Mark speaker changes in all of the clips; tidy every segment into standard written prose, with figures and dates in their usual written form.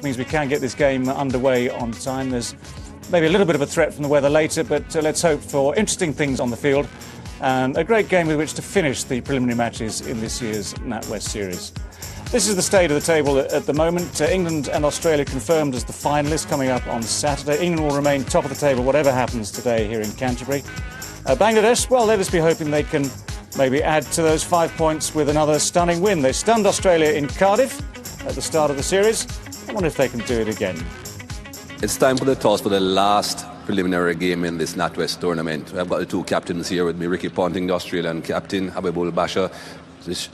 Speaker 1: Means we can get this game underway on time. There's maybe a little bit of a threat from the weather later, but let's hope for interesting things on the field and a great game with which to finish the preliminary matches in this year's NatWest series. This is the state of the table at the moment. England and Australia confirmed as the finalists coming up on Saturday. England will remain top of the table whatever happens today here in Canterbury. Bangladesh, well, let us be hoping they can maybe add to those 5 points with another stunning win. They stunned Australia in Cardiff at the start of the series. I wonder if they can do it again.
Speaker 2: It's time for the toss for the last preliminary game in this NatWest tournament. I've got the two captains here with me, Ricky Ponting, the Australian captain, Habibul Basha, the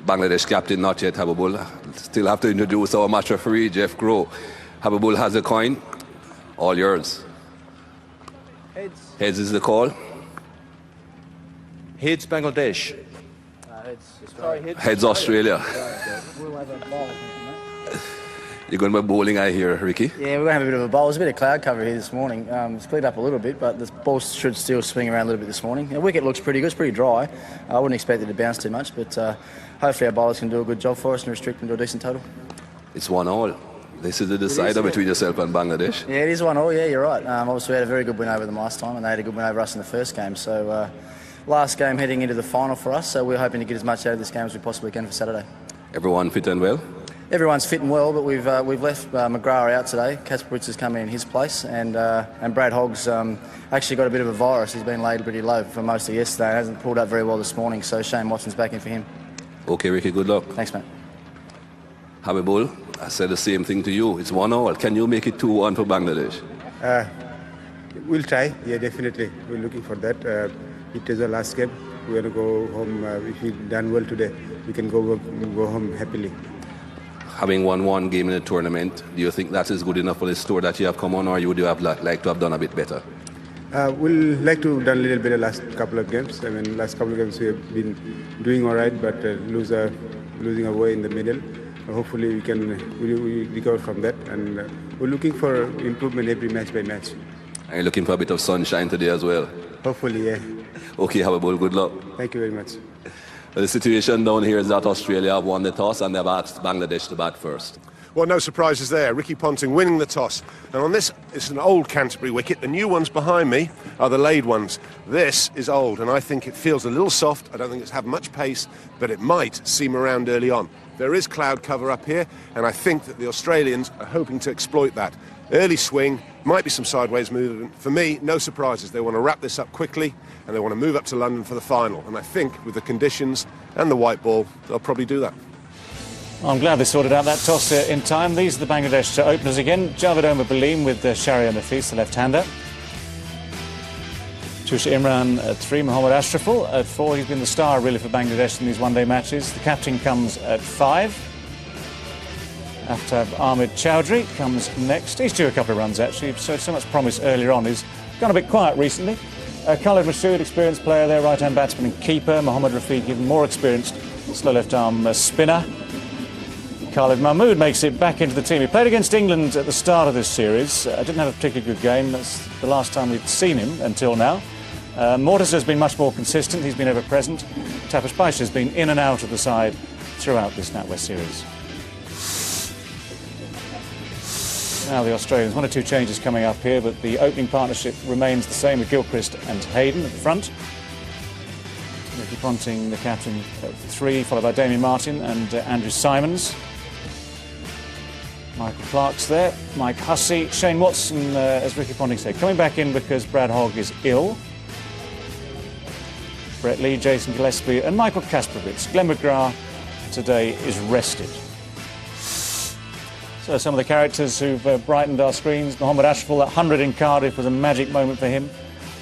Speaker 2: Bangladesh captain, not yet Habibul. Still have to introduce our match referee, Jeff Crow. Habibul has a coin. All yours.
Speaker 3: Heads.
Speaker 2: Heads is the call.
Speaker 3: Heads Bangladesh.
Speaker 2: Heads Australia.
Speaker 4: We'll have a bowl.
Speaker 2: You're going to be bowling, I hear, Ricky.
Speaker 4: Yeah, we're going to have a bit of a bowl. There's a bit of cloud cover here this morning. It's cleared up a little bit, but the ball should still swing around a little bit this morning. The wicket looks pretty good. It's pretty dry. I wouldn't expect it to bounce too much, but hopefully our bowlers can do a good job for us and restrict them to a decent total.
Speaker 2: It's 1-1. This is the decider between yourself and Bangladesh.
Speaker 4: Yeah, it is 1-1. Yeah, you're right. Obviously, we had a very good win over them last time, and they had a good win over us in the first game. So, last game heading into the final for us. So we're hoping to get as much out of this game as we possibly can for Saturday.
Speaker 2: Everyone fit and well?
Speaker 4: Everyone's fit and well, but we've left McGrath out today. Kasparowicz has come in his place, and Brad Hogg's actually got a bit of a virus. He's been laid pretty low for most of yesterday and hasn't pulled up very well this morning, so Shane Watson's back in for him.
Speaker 2: Okay, Ricky, good luck.
Speaker 4: Thanks, mate.
Speaker 2: Habibul, I said the same thing to you. It's 1-1. Can you make it 2-1 for Bangladesh?
Speaker 5: We'll try, yeah, definitely. We're looking for that. It is the last game. We're going to go home. If we've done well today, we can go home happily.
Speaker 2: Having won one game in the tournament, do you think that is good enough for this tour that you have come on, or you would have like to have done a bit better?
Speaker 5: We'll like to have done a little better last couple of games. I mean, last couple of games we have been doing all right, but losing away in the middle. Hopefully we recover from that, and we're looking for improvement every match by match.
Speaker 2: And you're looking for a bit of sunshine today as well?
Speaker 5: Hopefully, yeah.
Speaker 2: Okay, Habibul, good luck.
Speaker 5: Thank you very much.
Speaker 2: The situation down here is that Australia have won the toss and they've asked Bangladesh to bat first.
Speaker 6: Well, no surprises there. Ricky Ponting winning the toss. And on this, it's an old Canterbury wicket. The new ones behind me are the laid ones. This is old, and I think it feels a little soft. I don't think it's had much pace, but it might seam around early on. There is cloud cover up here, and I think that the Australians are hoping to exploit that. Early swing, might be some sideways movement. For me, no surprises. They want to wrap this up quickly, and they want to move up to London for the final. And I think with the conditions and the white ball, they'll probably do that.
Speaker 1: Well, I'm glad they sorted out that toss in time. These are the Bangladesh openers again. Javed Omar Baleem with Shahriar Nafees, the left-hander. Tusha Imran at 3, Mohammad Ashraful at 4. He's been the star really for Bangladesh in these one-day matches. The captain comes at 5. Aftab Ahmed Chowdhury comes next. He's due a couple of runs actually, so much promise earlier on. He's gone a bit quiet recently. Khalid Mashood, experienced player there, right-hand batsman and keeper. Mohammad Rafiq, even more experienced, slow left-arm spinner. Khalid Mahmood makes it back into the team. He played against England at the start of this series. Didn't have a particularly good game. That's the last time we've seen him until now. Mortis has been much more consistent. He's been ever present. Tapesh Baisha has been in and out of the side throughout this NatWest series. Now the Australians, 1 or 2 changes coming up here, but the opening partnership remains the same with Gilchrist and Hayden at the front. Ricky Ponting, the captain, at 3, followed by Damien Martin and Andrew Simons. Michael Clark's there, Mike Hussey, Shane Watson, as Ricky Ponting said, coming back in because Brad Hogg is ill. Brett Lee, Jason Gillespie and Michael Kasparowicz. Glenn McGrath today is rested. So some of the characters who've brightened our screens. Mohammad Ashraful, that 100 in Cardiff was a magic moment for him.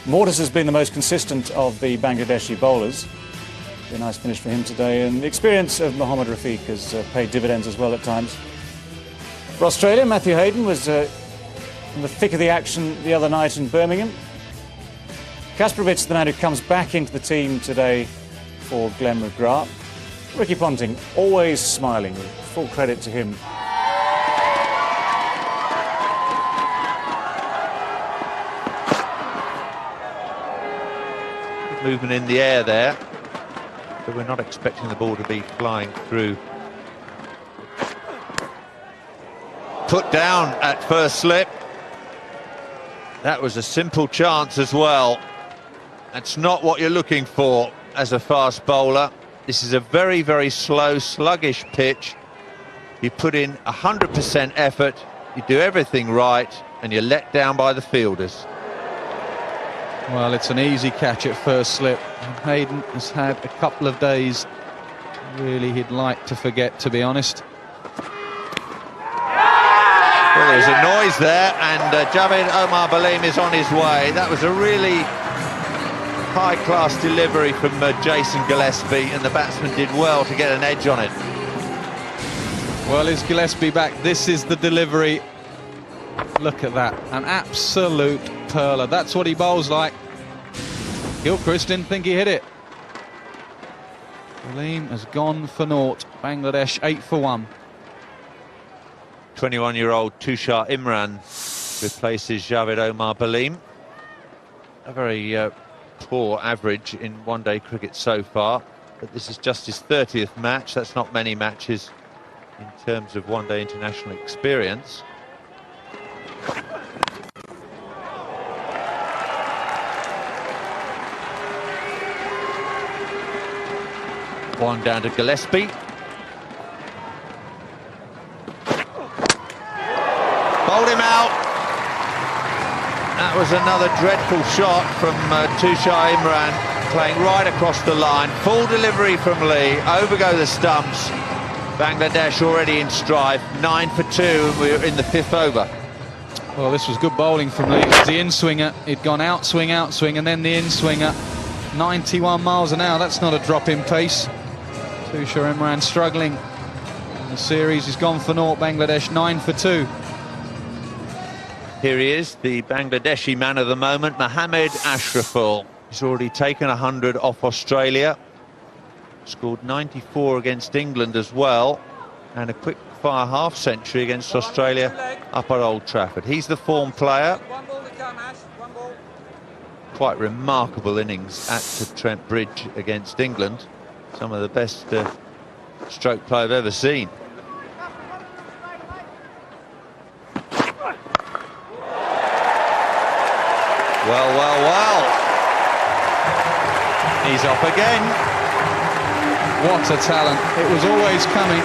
Speaker 1: Mortis has been the most consistent of the Bangladeshi bowlers. A nice finish for him today. And the experience of Mohammad Rafiq has paid dividends as well at times. For Australia, Matthew Hayden was in the thick of the action the other night in Birmingham. Kasparowicz, the man who comes back into the team today for Glenn McGrath. Ricky Ponting, always smiling. Full credit to him.
Speaker 3: Movement in the air there, but we're not expecting the ball to be flying through. put down at first slip. That was a simple chance as well. That's not what you're looking for as a fast bowler. This is a very, very slow, sluggish pitch. You put in 100% effort, you do everything right, and you're let down by the fielders.
Speaker 7: Well, it's an easy catch at first slip. Hayden has had a couple of days really he'd like to forget, to be honest.
Speaker 3: Well, there's a noise there, and Javed Omar Baleem is on his way. That was a really high-class delivery from Jason Gillespie, and the batsman did well to get an edge on it.
Speaker 7: Well, is Gillespie back? This is the delivery. Look at that, an absolute perler. That's what he bowls like. Gilchrist didn't think he hit it. Baleem has gone for naught. Bangladesh 8 for 1.
Speaker 3: 21-year-old Tushar Imran replaces Javed Omar Baleem. A very poor average in one-day cricket so far, but this is just his 30th match. That's not many matches in terms of one-day international experience. One down to Gillespie. Bowled him out. That was another dreadful shot from Tushar Imran, playing right across the line. Full delivery from Lee. Over go the stumps. Bangladesh already in strife. 9 for 2, and we're in the 5th over.
Speaker 7: Well, this was good bowling from Lee. It was the in-swinger. He'd gone out-swing, and then the in-swinger. 91 miles an hour. That's not a drop in pace. Tushar Imran struggling in the series. He's gone for naught. Bangladesh 9 for 2.
Speaker 3: Here he is, the Bangladeshi man of the moment, Mohammad Ashraful. He's already taken 100 off Australia. Scored 94 against England as well. And a quick-fire half-century against Australia up at Old Trafford. He's the form player. Quite remarkable innings at Trent Bridge against England. Some of the best stroke play I've ever seen. Well. He's off again.
Speaker 7: What a talent. It was always coming.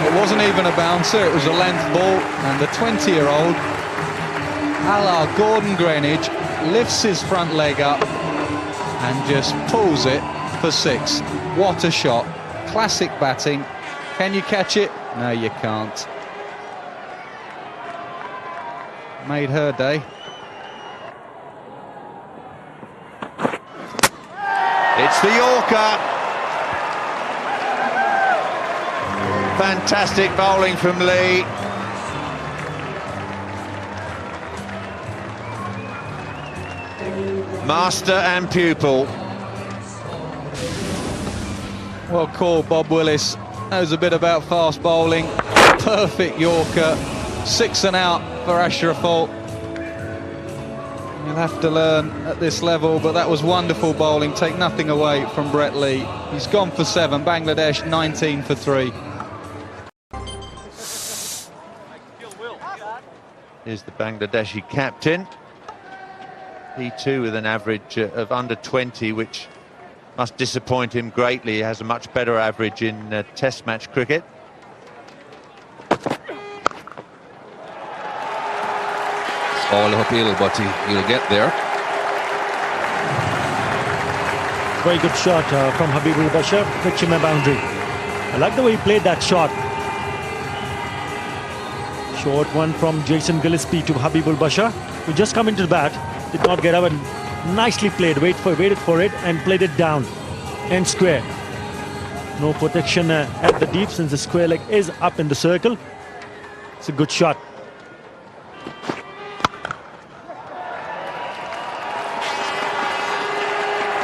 Speaker 7: It wasn't even a bouncer, it was a length ball. And the 20-year-old, a la Gordon Greenidge, lifts his front leg up and just pulls it for 6. What a shot. Classic batting. Can you catch it? No, you can't. Made her day.
Speaker 3: It's the Yorker. Fantastic bowling from Lee. Master and pupil.
Speaker 7: Well called, Bob Willis. Knows a bit about fast bowling. Perfect Yorker. 6 and out for Ashraful. He'll have to learn at this level, but that was wonderful bowling. Take nothing away from Brett Lee. He's gone for 7. Bangladesh 19 for 3.
Speaker 3: Here's the Bangladeshi captain. He too with an average of under 20, which must disappoint him greatly. He has a much better average in test match cricket.
Speaker 2: All uphill, but he'll get there.
Speaker 8: Very good shot from Habibul Bashar, pitching a boundary. I like the way he played that shot. Short one from Jason Gillespie to Habibul Bashar, who just come into the bat, did not get up, and nicely played. Waited for it and played it down and square. No protection at the deep, since the square leg is up in the circle. It's a good shot.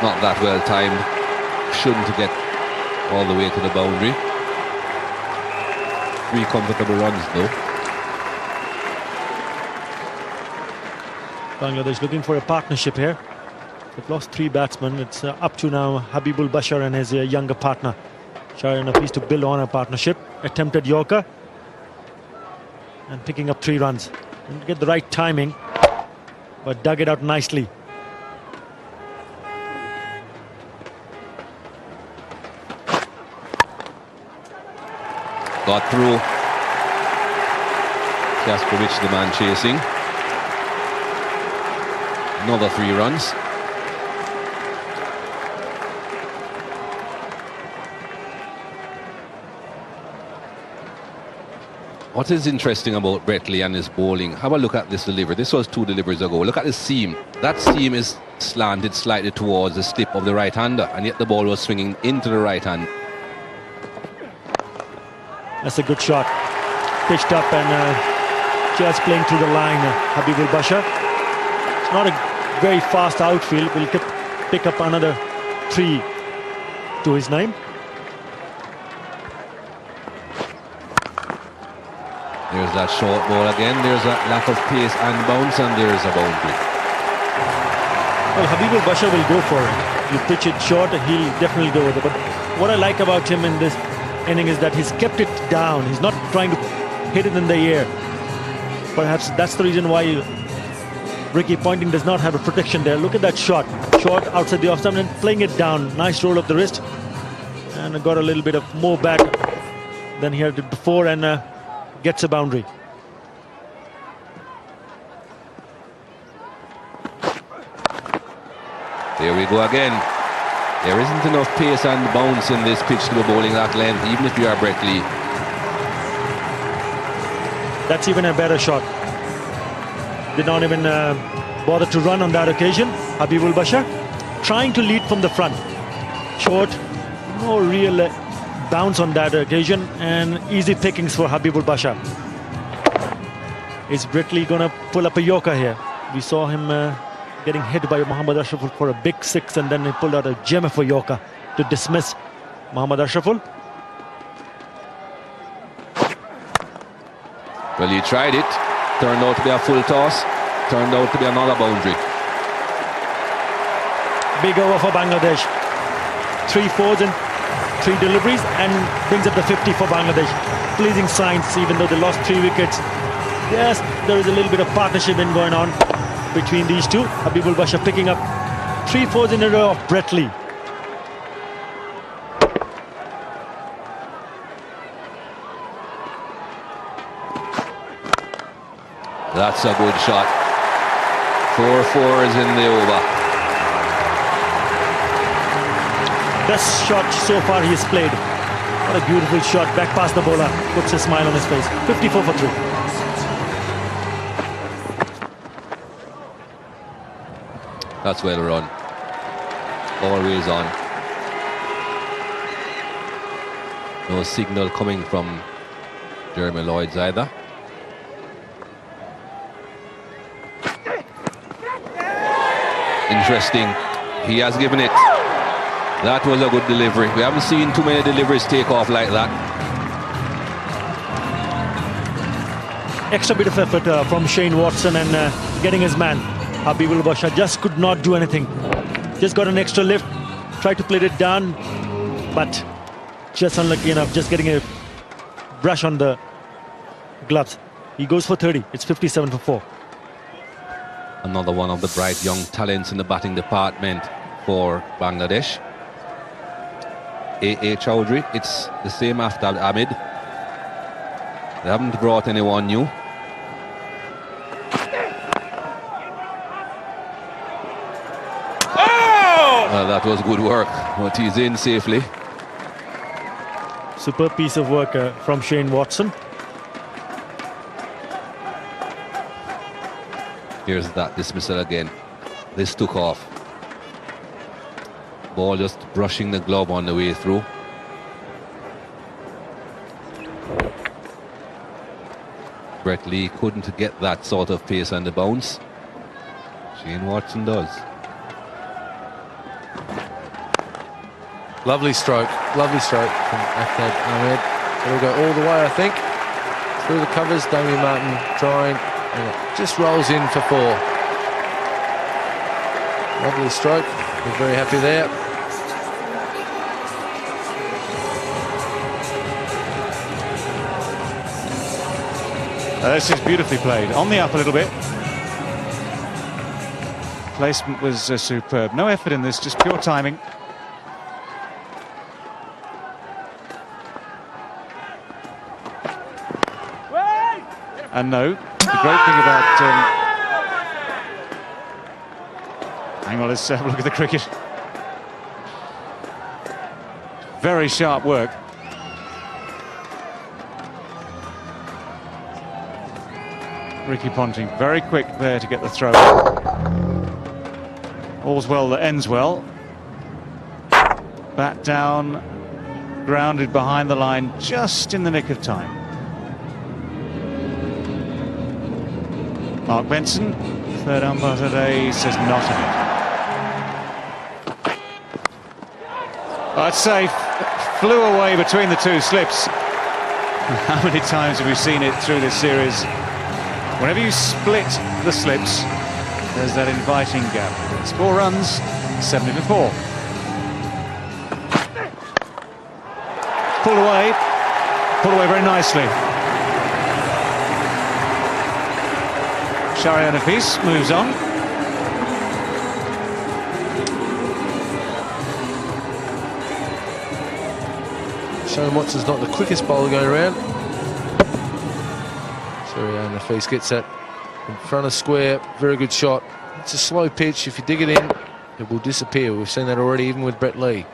Speaker 2: Not that well timed. Shouldn't get all the way to the boundary. 3 comfortable runs though.
Speaker 8: Bangladesh looking for a partnership here. They've lost 3 batsmen. It's up to now Habibul Bashar and his younger partner. Trying a piece to build on a partnership. Attempted Yorker. and picking up 3 runs. Didn't get the right timing, but dug it out nicely.
Speaker 2: Got through. Kasparich, the man chasing. Another 3 runs. What is interesting about Brett Lee and his bowling, have a look at this delivery. This was 2 deliveries ago. Look at the seam. That seam is slanted slightly towards the slip of the right-hander, and yet the ball was swinging into the right hand.
Speaker 8: That's a good shot. Pitched up and just playing through the line, Habibul Bashar. It's not a very fast outfield. Will pick up another 3 to his name.
Speaker 2: There's that short ball again. There's a lack of pace and bounce, and there's a boundary.
Speaker 8: Well, Habibul Bashar will go for it. You pitch it short, he'll definitely go with it. But what I like about him in this inning is that he's kept it down. He's not trying to hit it in the air. Perhaps that's the reason why Ricky Ponting does not have a protection there. Look at that shot. Short outside the off-stump and playing it down. Nice roll of the wrist. And got a little bit of more back than he had before, and gets a boundary.
Speaker 2: There we go again. There isn't enough pace and bounce in this pitch to be bowling that length, even if you are Brett Lee.
Speaker 8: That's even a better shot. Did not even bother to run on that occasion. Habibul Bashar trying to lead from the front. Short, no real bounce on that occasion, and easy pickings for Habibul Bashar. Is Brett Lee gonna pull up a Yorker here? We saw him getting hit by Mohammad Ashraful for a big 6, and then he pulled out a gem of a Yorker to dismiss Mohammad Ashraful.
Speaker 2: Well, he tried it. Turned out to be a full toss. Turned out to be another boundary.
Speaker 8: Big over for Bangladesh. 3 fours and 3 deliveries, and brings up the 50 for Bangladesh. Pleasing signs, even though they lost 3 wickets. Yes, there is a little bit of partnership going on between these two. Habibul Bashar picking up 3 fours in a row of Brett Lee.
Speaker 2: That's a good shot. 4 fours in the over.
Speaker 8: Best shot so far he has played. What a beautiful shot, back past the bowler. Puts a smile on his face. 54 for 3.
Speaker 2: That's well run. Always on. No signal coming from Jeremy Lloyds either. Interesting. He has given it. That was a good delivery. We haven't seen too many deliveries take off like that.
Speaker 8: Extra bit of effort from Shane Watson, and getting his man. Habibul Bashar just could not do anything. Just got an extra lift, tried to play it down, but just unlucky enough, just getting a brush on the gloves. He goes for 30. It's 57 for 4.
Speaker 2: Another one of the bright young talents in the batting department for Bangladesh. A.A. Chowdhury, it's the same after Ahmed. They haven't brought anyone new. Well, that was good work, but he's in safely.
Speaker 8: Superb piece of work from Shane Watson.
Speaker 2: Here's that dismissal again. This took off. Ball just brushing the glove on the way through. Brett Lee couldn't get that sort of pace and the bounce. Shane Watson does.
Speaker 9: Lovely stroke from Ahmed Ahmed. It'll go all the way, I think. Through the covers, Damien Martin trying, and it just rolls in for 4. Lovely stroke. We're very happy there.
Speaker 1: This is beautifully played. On the up a little bit. Placement was superb. No effort in this, just pure timing. And no, the great thing about... hang on, let's have a look at the cricket. Very sharp work. Ricky Ponting very quick there to get the throw. All's well that ends well. Bat down, grounded behind the line just in the nick of time. Mark Benson, third umpire today, says not out. That's safe. Flew away between the two slips. How many times have we seen it through this series? Whenever you split the slips, there's that inviting gap. It's 4 runs, 70 for 4. Pulled away very nicely. Shahriar Nafees moves on.
Speaker 9: Shane Watson's not the quickest bowler going around. Shahriar Nafees gets that in front of square. Very good shot. It's a slow pitch. If you dig it in, it will disappear. We've seen that already, even with Brett Lee.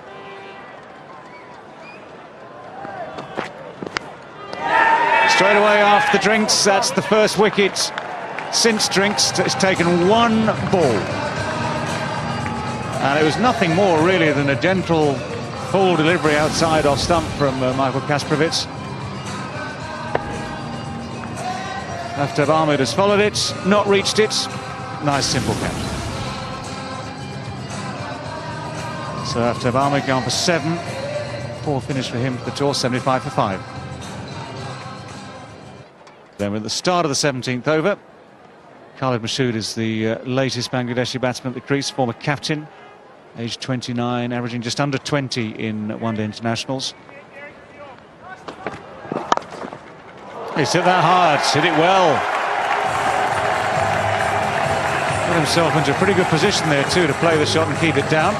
Speaker 1: Straight away after the drinks, that's the first wicket since drinks. It's taken 1 ball. And it was nothing more really than a gentle full delivery outside off stump from Michael Kasprowicz. Aftab Ahmed has followed it, not reached it. Nice simple catch. So Aftab Ahmed gone for 7. Poor finish for him for the toss, 75 for 5. Then we're at the start of the 17th over. Khalid Mashood is the latest Bangladeshi batsman at the crease, former captain, aged 29, averaging just under 20 in one-day internationals. He's hit that hard, hit it well. Got himself into a pretty good position there too to play the shot and keep it down.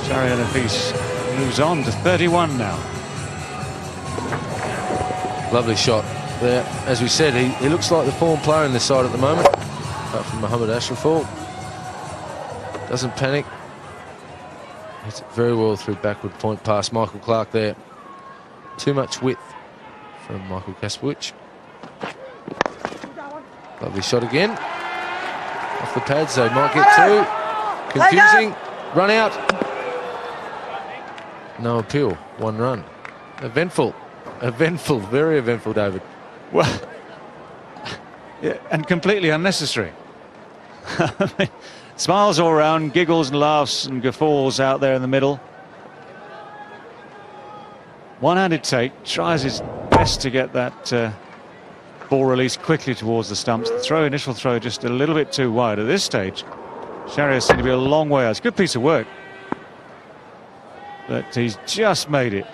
Speaker 1: Shahriar Nafees moves on to 31 now.
Speaker 9: Lovely shot there. As we said, he looks like the form player in this side at the moment, apart from Mohammad Ashraful. Doesn't panic. Hits it very well through backward point past Michael Clarke there. Too much width from Michael Kasprowicz. Lovely shot again. Off the pads, they might get 2. Confusing. Run out. No appeal. 1 run. Eventful. Eventful. Very eventful, David.
Speaker 1: Well, yeah, and completely unnecessary. Smiles all around, giggles and laughs and guffaws out there in the middle. One-handed take, tries his best to get that ball released quickly towards the stumps. The initial throw just a little bit too wide. At this stage, Shahriar seemed to be a long way out. It's a good piece of work, but he's just made it.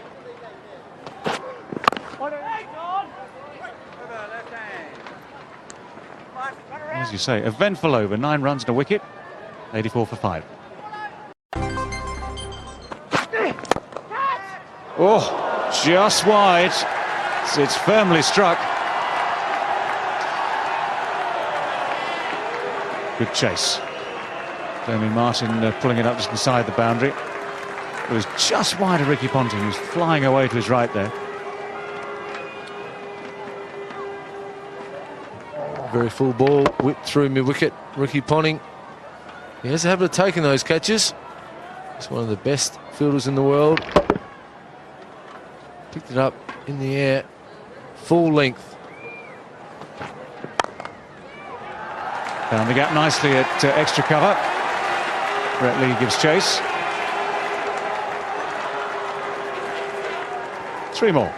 Speaker 1: As you say, eventful over, 9 runs and a wicket, 84 for 5. Oh, just wide. It's firmly struck. Good chase. Damien Martin pulling it up just inside the boundary. It was just wide of Ricky Ponting, who's flying away to his right there.
Speaker 9: Very full ball, whipped through mid-wicket. Ricky Ponting, he has a habit of taking those catches. He's one of the best fielders in the world. Picked it up in the air, full length.
Speaker 1: Found the gap nicely at extra cover. Brett Lee gives chase. 3 more.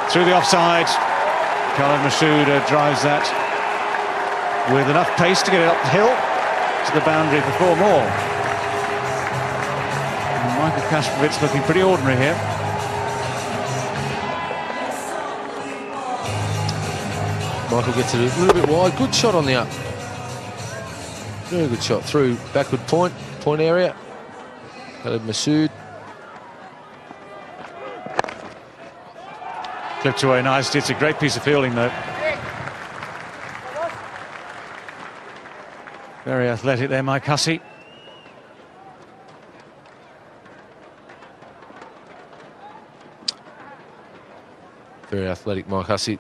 Speaker 1: Through the offside. Khalid Mashood drives that with enough pace to get it uphill to the boundary for 4 more. And Michael Kasprowicz looking pretty ordinary here.
Speaker 9: Michael gets it a little bit wide. Good shot on the up. Very good shot through backward point area. Khalid Masood.
Speaker 1: Clipped away nicely. It's a great piece of fielding, though. Very athletic there, Mike Hussey.
Speaker 9: Very athletic, Mike Hussey.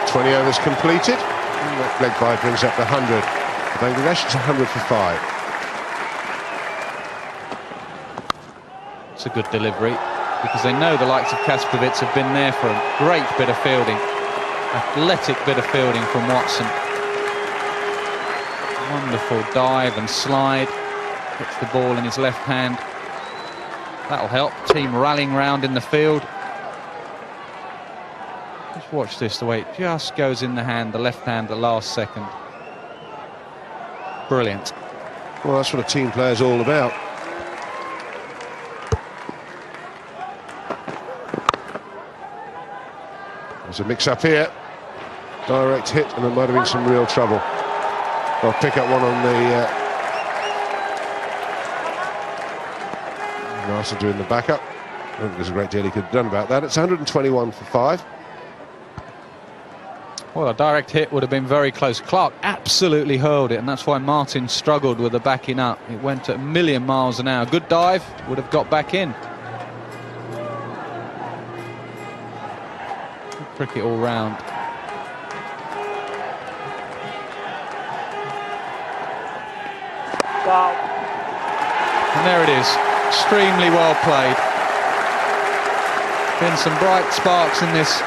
Speaker 6: 20 overs completed. And that leg by brings up the 100. For Bangladesh, it's 100 for 5.
Speaker 7: It's a good delivery because they know the likes of Kasprowicz have been there for a great bit of fielding. Athletic bit of fielding from Watson. Wonderful dive and slide. Gets the ball in his left hand. That'll help. Team rallying round in the field. Just watch this, the way it just goes in the hand, the left hand, the last second. Brilliant.
Speaker 6: Well, that's what a team player's all about. There's a mix-up here. Direct hit, and there might have been some real trouble. I'll pick up one on the... Nasser doing the backup. I don't think there's a great deal he could have done about that. It's 121 for 5.
Speaker 7: Well, a direct hit would have been very close. Clark absolutely hurled it, and that's why Martin struggled with the backing up. It went at a million miles an hour. Good dive, would have got back in. Good cricket all round.
Speaker 1: Wow.
Speaker 7: And there it is. Extremely well played. Been some bright sparks in this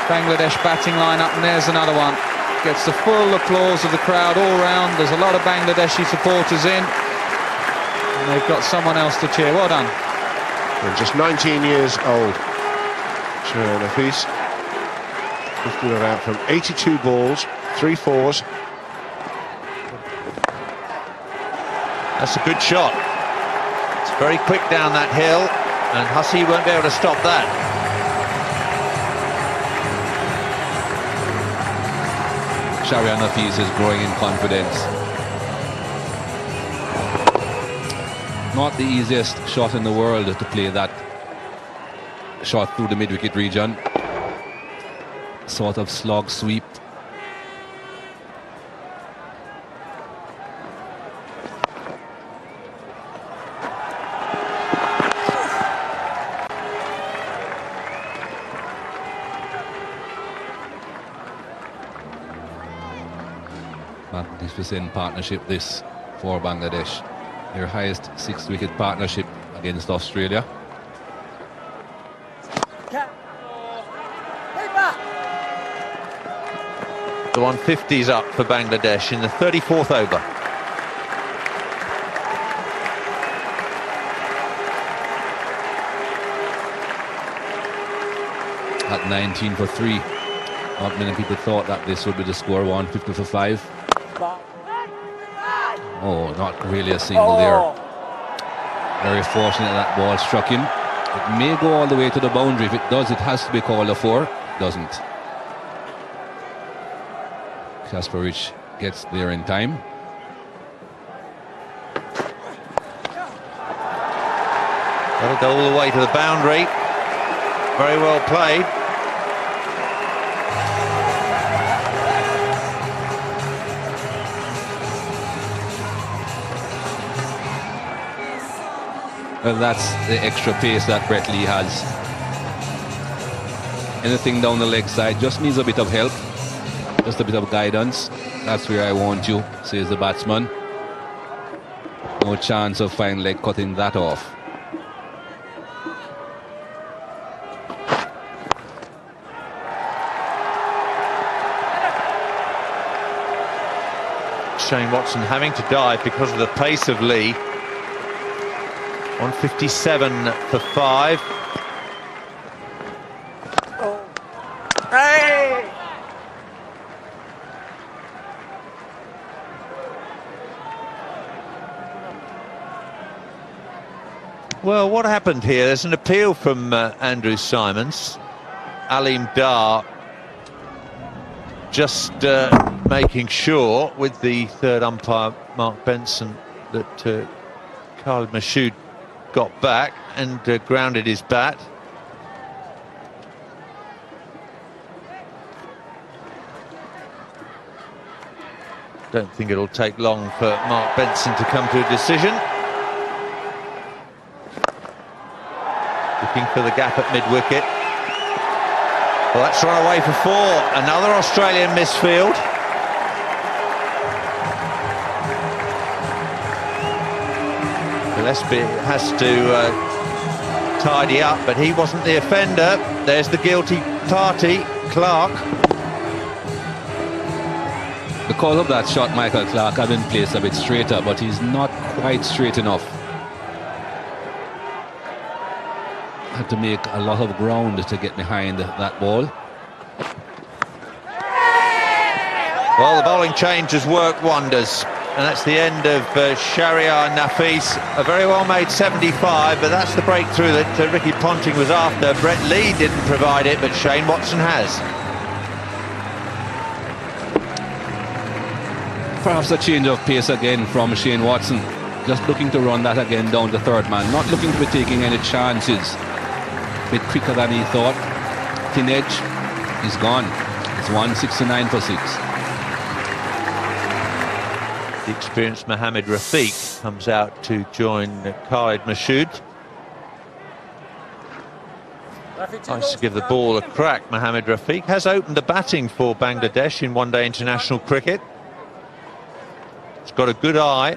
Speaker 7: Bangladesh batting lineup, and there's another one. Gets the full applause of the crowd all round. There's a lot of Bangladeshi supporters in, and they've got someone else to cheer. Well done.
Speaker 6: And just 19 years old. Sharon Hafiz. 50 not out from 82 balls, 3 fours.
Speaker 3: That's a good shot. It's very quick down that hill, and Hussey won't be able to stop that.
Speaker 2: Sharian Hafiz is growing in confidence. Not the easiest shot in the world to play that shot through the mid-wicket region. Sort of slog sweep. Magnificent partnership this for Bangladesh. Their highest 6-wicket partnership against Australia.
Speaker 3: The 150's up for Bangladesh in the 34th over.
Speaker 2: At 19 for 3. Not many people thought that this would be the score. 150 for 5. Oh, not really a single there. Very fortunate that ball struck him. It may go all the way to the boundary. If it does, it has to be called a 4. It doesn't. Kasprowicz gets there in time.
Speaker 3: That'll go all the way to the boundary. Very well played.
Speaker 2: Well, that's the extra pace that Brett Lee has. Anything down the leg side just needs a bit of help, just a bit of guidance. That's where I want you, says the batsman. No chance of fine leg cutting that off.
Speaker 3: Shane Watson having to dive because of the pace of Lee. 157 for 5.
Speaker 1: Hey!
Speaker 3: Well, what happened here? There's an appeal from Andrew Simons. Alim Dar just making sure with the third umpire, Mark Benson, that Khalid Mashoud got back and grounded his bat. Don't think it'll take long for Mark Benson to come to a decision. Looking for the gap at mid-wicket. Well, that's run away for 4. Another Australian misfield. Gillespie has to tidy up, but he wasn't the offender. There's the guilty party, Clark.
Speaker 2: The call of that shot, Michael Clark, had been placed a bit straighter, but he's not quite straight enough. Had to make a lot of ground to get behind that ball.
Speaker 3: Well, the bowling change has worked wonders, and that's the end of Shahryar Nafees. A very well made 75, but that's the breakthrough that Ricky Ponting was after. Brett Lee didn't provide it, but Shane Watson has.
Speaker 2: Perhaps a change of pace again from Shane Watson. Just looking to run that again down the third man. Not looking to be taking any chances. A bit quicker than he thought. Thin edge is gone. It's 169 for 6.
Speaker 3: The experienced Mohamed Rafiq comes out to join Khalid Mashoud. Nice to give the ball a crack. Mohamed Rafiq has opened the batting for Bangladesh in one-day international cricket. He's got a good eye.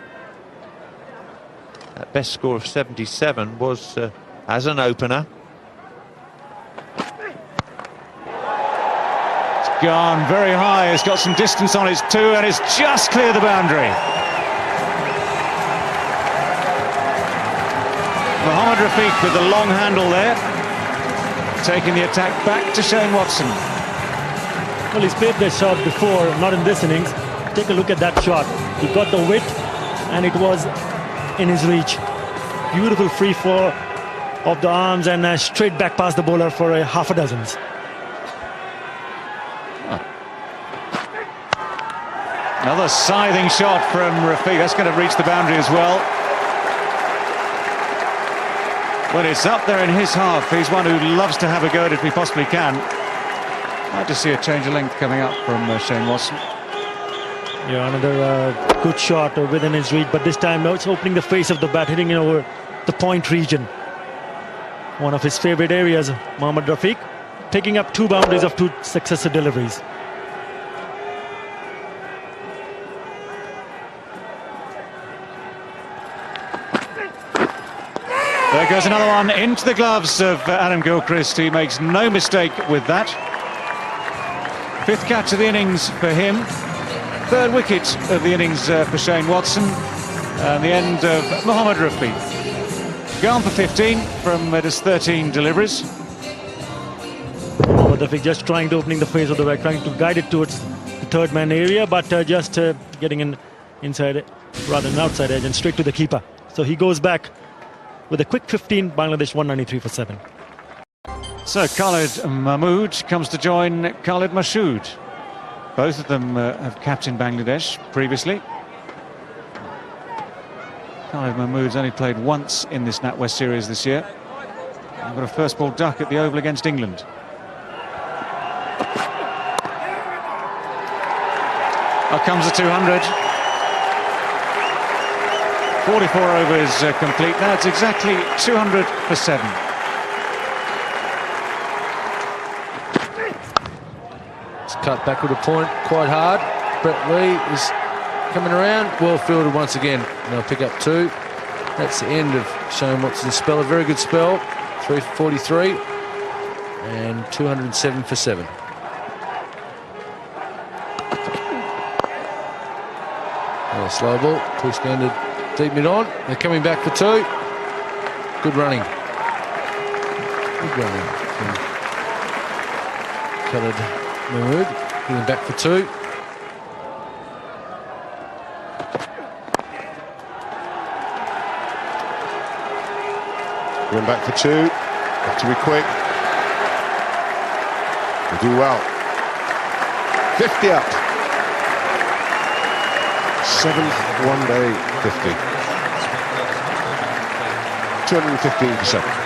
Speaker 3: That best score of 77 was as an opener.
Speaker 1: It's gone very high. It's got some distance on it too, and it's just cleared the boundary. Mohamed Rafiq with the long handle there, taking the attack back to Shane Watson.
Speaker 8: Well, he's played that shot before, not in this innings. Take a look at that shot. He got the width and it was in his reach. Beautiful free fall of the arms and straight back past the bowler for a half a dozen.
Speaker 1: Another scything shot from Rafiq. That's going to reach the boundary as well. Well, it's up there in his half. He's one who loves to have a go at it if he possibly can. I just see a change of length coming up from Shane Watson.
Speaker 8: Yeah, another good shot within his reach, but this time now it's opening the face of the bat, hitting it over the point region. One of his favorite areas, Mohamed Rafiq, picking up 2 boundaries of 2 successive deliveries.
Speaker 1: There goes another one into the gloves of Adam Gilchrist. He makes no mistake with that. 5th catch of the innings for him. 3rd wicket of the innings for Shane Watson. And the end of Mohamed Rafiq. Gone for 15 from just 13 deliveries.
Speaker 8: Mohamed Rafiq just trying to opening the face of the bat, trying to guide it towards the third man area, but just getting in inside, rather than outside edge, and straight to the keeper. So he goes back with a quick 15, Bangladesh 193 for 7.
Speaker 1: So Khalid Mahmood comes to join Khalid Mashoud. Both of them have captained Bangladesh previously. Khalid Mahmood's only played once in this NatWest series this year. They've got a first ball duck at the Oval against England. Up comes the 200. 44 overs complete. Now it's exactly 200 for 7.
Speaker 9: It's cut back with a point, quite hard. Brett Lee is coming around, well fielded once again. And they'll pick up 2. That's the end of Shane Watson's spell. A very good spell. 3 for 43 and 207 for 7. Oh, slow ball, push down to deep mid on. They're coming back for 2. Good running. Good running from Khalid Mahmood. Getting back for 2.
Speaker 6: Going back for 2. Have to be quick. They do well. 50 up. 7th one-day 50. 215%.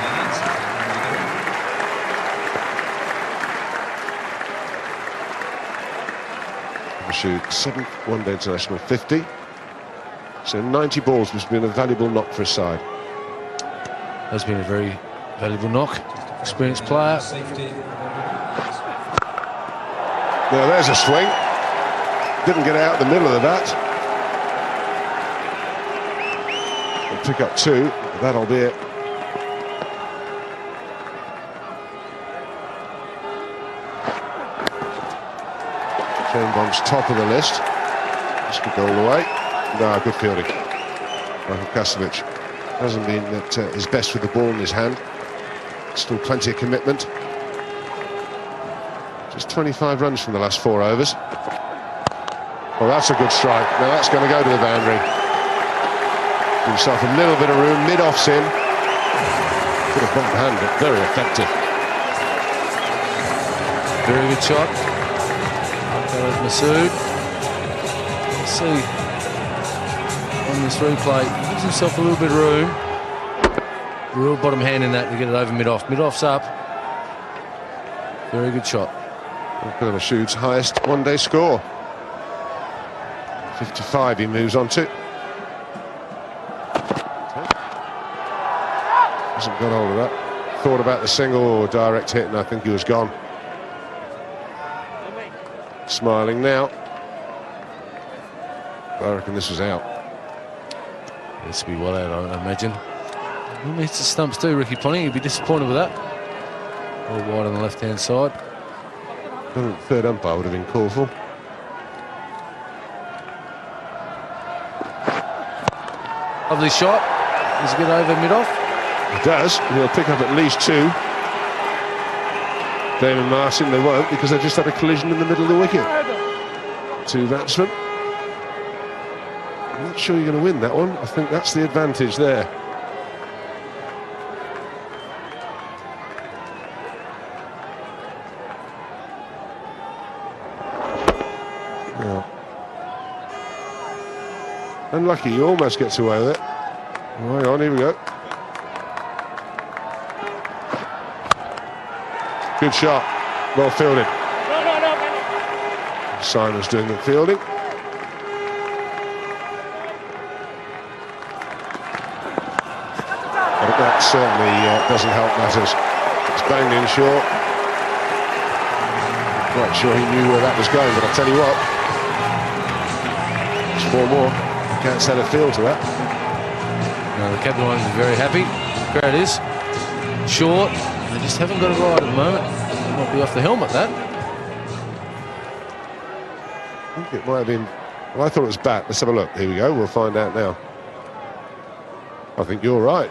Speaker 6: Shoot 7th one-day international 50. So 90 balls, which has been a valuable knock for his side.
Speaker 9: Has been a very valuable knock. Experienced player.
Speaker 6: Now there's a swing. Didn't get out the middle of that. We'll pick up 2. That'll be it. Shane Bond's top of the list. This could go all the way. No, good fielding. Michael Kasevich hasn't been at his best with the ball in his hand. Still plenty of commitment. Just 25 runs from the last 4 overs. Well, that's a good strike. Now that's going to go to the boundary. Give himself a little bit of room, mid-off sim. Could have bumped the hand, but very effective.
Speaker 9: Very good shot. That was Masood. Let's see. On this replay, he gives himself a little bit of room. Real bottom hand in that to get it over mid-off. Mid-off's up. Very good shot.
Speaker 6: Masood's highest one-day score. 55 he moves on to. Hasn't got hold of that. Thought about the single or direct hit, and I think he was gone. Smiling now. I reckon this was out.
Speaker 9: This will be well out, I imagine. He hits the stumps too, Ricky Ponting. He'd be disappointed with that. All wide on the left-hand side.
Speaker 6: I think the third umpire would have been called for.
Speaker 9: Lovely shot. Does he get over mid-off?
Speaker 6: He does, and he'll pick up at least 2. Damon Martin, they won't, because they just had a collision in the middle of the wicket. 2 batsmen. I'm not sure you're going to win that one. I think that's the advantage there. Yeah. Unlucky, he almost gets away with it. Hang on, here we go. Good shot, well fielded. Simon's doing the fielding. But that certainly doesn't help matters. It's banged in short. Not quite sure he knew where that was going, but I'll tell you what. There's 4 more. Can't set a field to that.
Speaker 9: No, the captain will be very happy. The crowd is. Short. They just haven't got it right at the moment. Might be off the helmet, that.
Speaker 6: I think it might have been... Well, I thought it was bat. Let's have a look. Here we go. We'll find out now. I think you're right.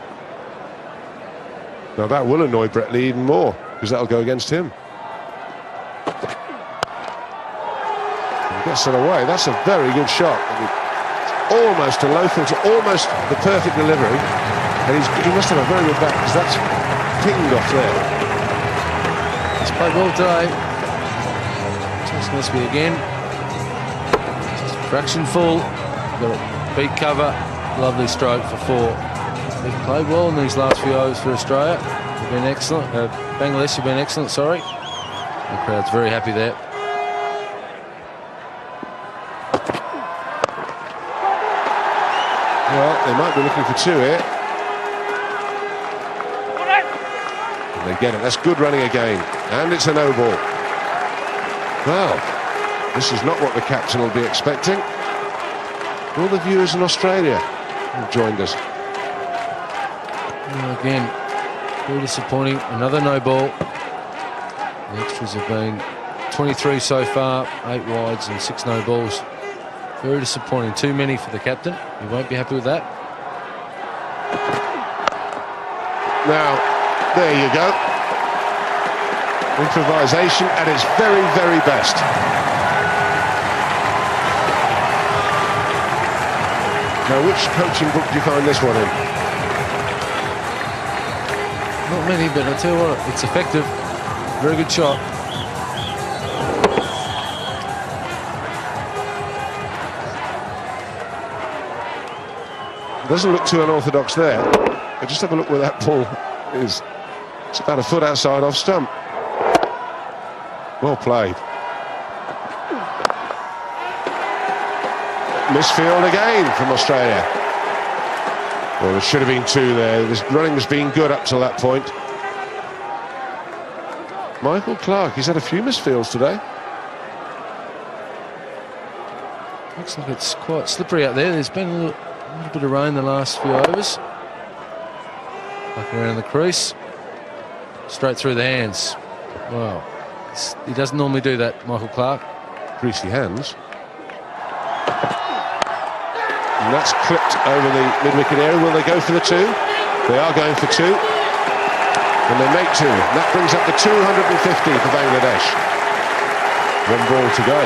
Speaker 6: Now, that will annoy Brett Lee even more, because that'll go against him. He gets it away. That's a very good shot. Almost a low filter, almost the perfect delivery. And he must have a very good bat, because that's pinged off there.
Speaker 9: He's played well today. Just Gillespie again. Just a fraction full. Got a beat cover. Lovely stroke for 4. They've played well in these last few overs for Australia. They've been excellent. Bangladesh have been excellent, sorry. The crowd's very happy there.
Speaker 6: Well, they might be looking for 2 here. And they get it. That's good running again. And it's a no ball. Well, this is not what the captain will be expecting. All the viewers in Australia have joined us.
Speaker 9: Well, again, very disappointing. Another no ball. The extras have been 23 so far, 8 wides and 6 no balls. Very disappointing. Too many for the captain. He won't be happy with that.
Speaker 6: Now, there you go. Improvisation at its very, very best. Now, which coaching book do you find this one in?
Speaker 9: Not many, but I tell you what, it's effective. Very good shot.
Speaker 6: Doesn't look too unorthodox there. But just have a look where that ball is. It's about a foot outside off stump. Well played. Misfield again from Australia. Well, there should have been two there. This running has been good up till that point. Michael Clark, he's had a few misfields today.
Speaker 9: Looks like it's quite slippery out there. There's been a little bit of rain the last few overs. Back around the crease. Straight through the hands. Wow. He doesn't normally do that, Michael Clark.
Speaker 6: Greasy hands. And that's clipped over the mid-wicket area. Will they go for the two? They are going for two. And they make two. That brings up the 250 for Bangladesh. One ball to go.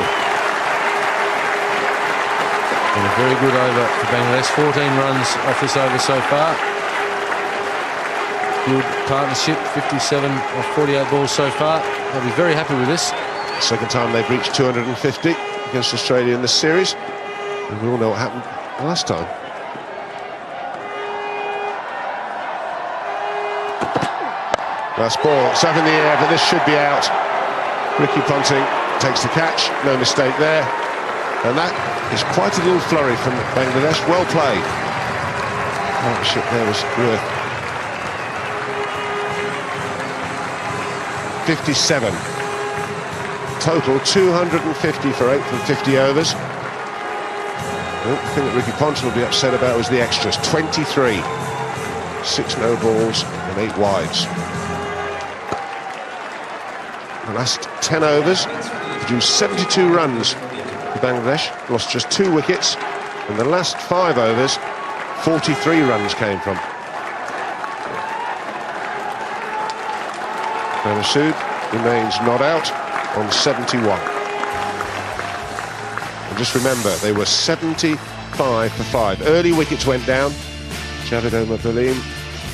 Speaker 9: And a very good over for Bangladesh. 14 runs off this over so far. Good partnership. 57 off 48 balls so far. They'll be very happy with this.
Speaker 6: Second time they've reached 250 against Australia in this series. And we all know what happened last time. Last ball, it's up in the air, but this should be out. Ricky Ponting takes the catch, no mistake there. And that is quite a little flurry from Bangladesh. Well played. Partnership there was worth 57. Total 250 for 8 from 50 overs. The thing that Ricky Ponting will be upset about was the extras. 23. 6 no balls and 8 wides. The last 10 overs produced 72 runs for Bangladesh, lost just 2 wickets, and the last 5 overs 43 runs came from. Masood remains not out on 71. And just remember, they were 75 for 5. Early wickets went down. Javed Omar Baleem,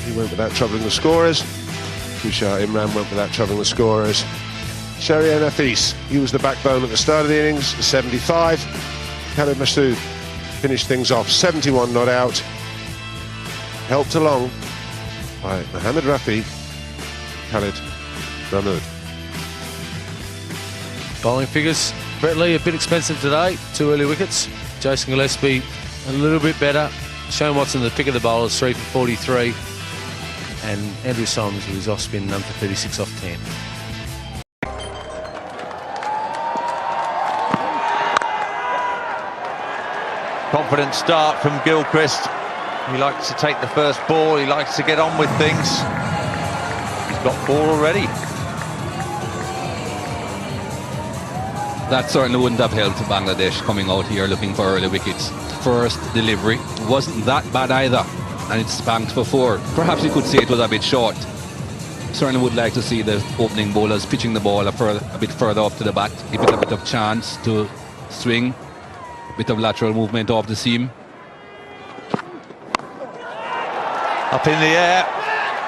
Speaker 6: he went without troubling the scorers. Tushar Imran went without troubling the scorers. Shahriar Nafis, he was the backbone at the start of the innings, 75. Khalid Masood finished things off, 71 not out. Helped along by Mohammad Rafi, Khalid Mahmood.
Speaker 9: Bowling figures. Brett Lee a bit expensive today. 2 early wickets. Jason Gillespie a little bit better. Shane Watson the pick of the bowlers, 3 for 43. And Andrew Simons with his off spin, none for 36 off 10.
Speaker 3: Confident start from Gilchrist. He likes to take the first ball. He likes to get on with things. He's got 4 already.
Speaker 2: That certainly wouldn't have helped Bangladesh coming out here looking for early wickets. First delivery wasn't that bad either, and it's banked for 4. Perhaps you could say it was a bit short. Certainly would like to see the opening bowlers pitching the ball a bit further up to the bat, give it a bit of chance to swing, a bit of lateral movement off the seam.
Speaker 3: Up in the air.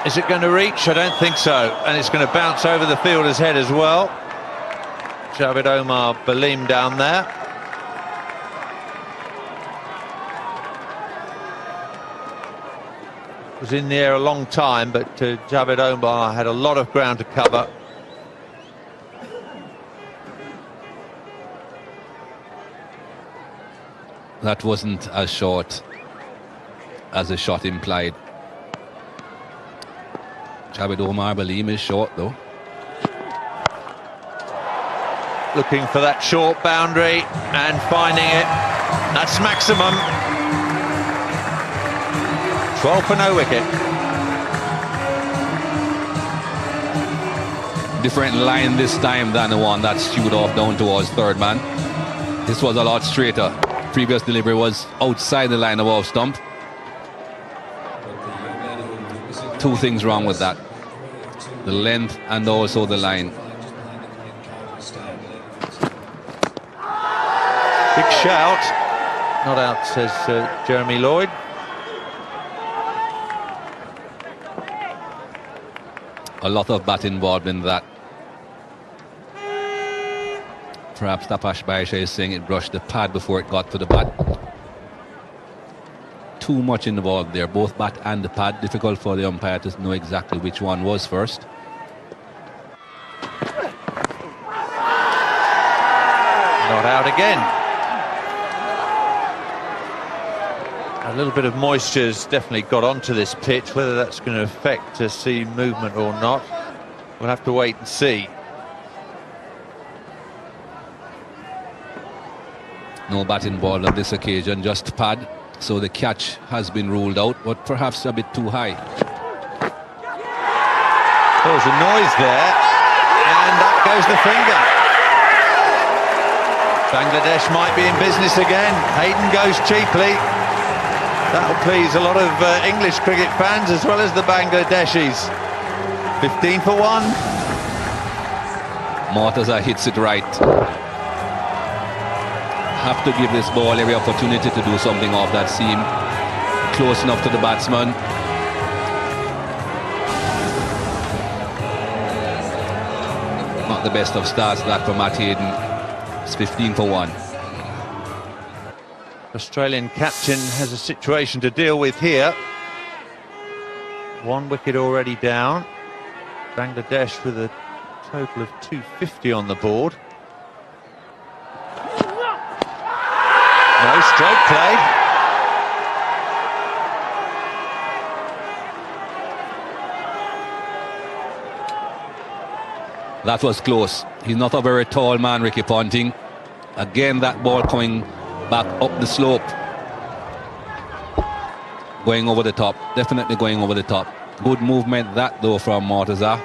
Speaker 3: Is it going to reach? I don't think so. And it's going to bounce over the fielder's head as well. Javed Omar Baleem down there. Was in the air a long time, but Javed Omar had a lot of ground to cover.
Speaker 2: That wasn't as short as the shot implied. Javed Omar Baleem is short though.
Speaker 3: Looking for that short boundary and finding it. That's maximum. 12 for no wicket.
Speaker 2: Different line this time than the one that skewed off down towards third man. This was a lot straighter. Previous delivery was outside the line of off stump. 2 things wrong with that. The length and also the line.
Speaker 3: Big shout. Not out, says Jeremy Lloyd.
Speaker 2: A lot of bat involved in that. Perhaps Tapash Baisha is saying it brushed the pad before it got to the bat. Too much involved there, both bat and the pad. Difficult for the umpire to know exactly which one was first.
Speaker 3: Not out again. A little bit of moisture's definitely got onto this pitch. Whether that's going to affect seam movement or not, we'll have to wait and see.
Speaker 2: No bat involved on this occasion, just pad. So the catch has been ruled out, but perhaps a bit too high.
Speaker 3: There was a noise there, and up goes the finger. Bangladesh might be in business again. Hayden goes cheaply. That'll please a lot of English cricket fans as well as the Bangladeshis. 15 for 1.
Speaker 2: Mortaza hits it right. Have to give this ball every opportunity to do something off that seam. Close enough to the batsman. Not the best of starts that for Matt Hayden. It's 15 for 1.
Speaker 3: Australian captain has a situation to deal with here. 1 wicket already down. Bangladesh with a total of 250 on the board. No stroke played.
Speaker 2: That was close. He's not a very tall man, Ricky Ponting. Again, that ball coming back up the slope. Going over the top. Definitely going over the top. Good movement that though from Mortaza.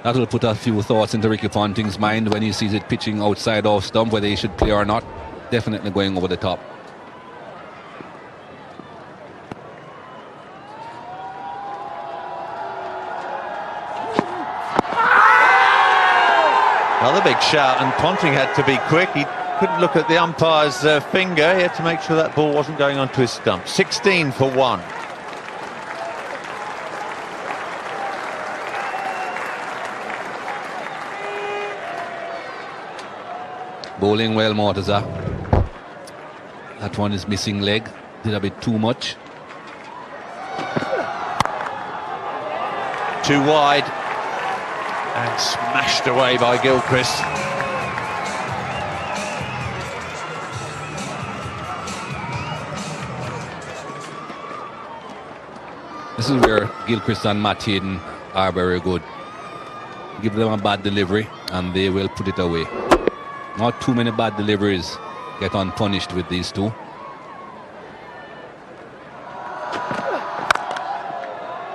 Speaker 2: That will put a few thoughts into Ricky Ponting's mind when he sees it pitching outside off stump, whether he should play or not. Definitely going over the top.
Speaker 3: Another big shout, and Ponting had to be quick. He couldn't look at the umpire's finger. He had to make sure that ball wasn't going onto his stump. 16 for 1.
Speaker 2: Bowling well, Mortaza. That one is missing leg. Did a bit too much.
Speaker 3: Too wide. And smashed away by Gilchrist.
Speaker 2: This is where Gilchrist and Matt Hayden are very good. Give them a bad delivery and they will put it away. Not too many bad deliveries get unpunished with these two.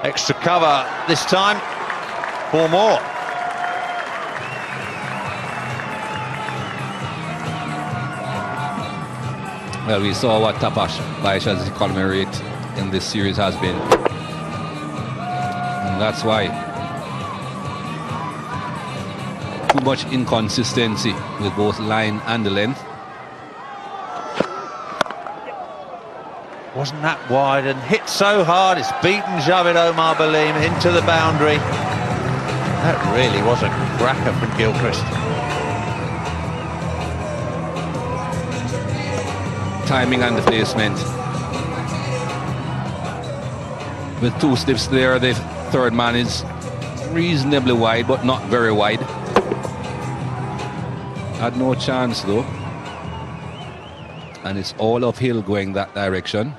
Speaker 3: Extra cover this time. 4 more.
Speaker 2: Well, we saw what Tapash Baisha's economy rate in this series has been. And that's why. Too much inconsistency with both line and the length.
Speaker 3: Wasn't that wide and hit so hard it's beaten Javed Omar Baleem into the boundary. That really was a cracker from Gilchrist.
Speaker 2: Timing and the placement. With 2 slips there, the third man is reasonably wide, but not very wide. Had no chance though. And it's all uphill going that direction.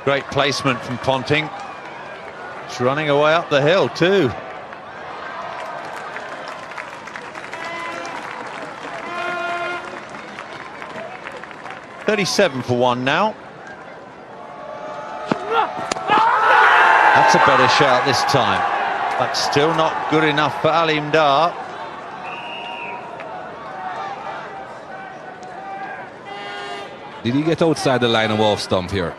Speaker 3: Great placement from Ponting. It's running away up the hill too. .37 for 1 now. That's a better shout this time, but still not good enough for Alim Dar.
Speaker 2: Did he get outside the line of off stump here?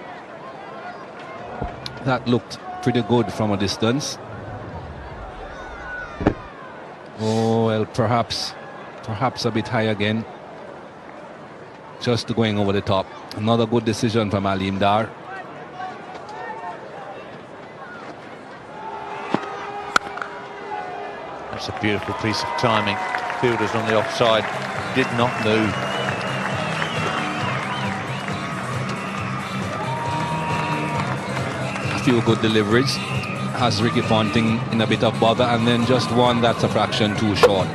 Speaker 2: That looked pretty good from a distance. Oh, well, perhaps a bit high again. Just going over the top. Another good decision from Alim Dar.
Speaker 3: That's a beautiful piece of timing. Fielders on the offside did not move.
Speaker 2: A few good deliveries. Has Ricky Ponting in a bit of bother, and then just one that's a fraction too short.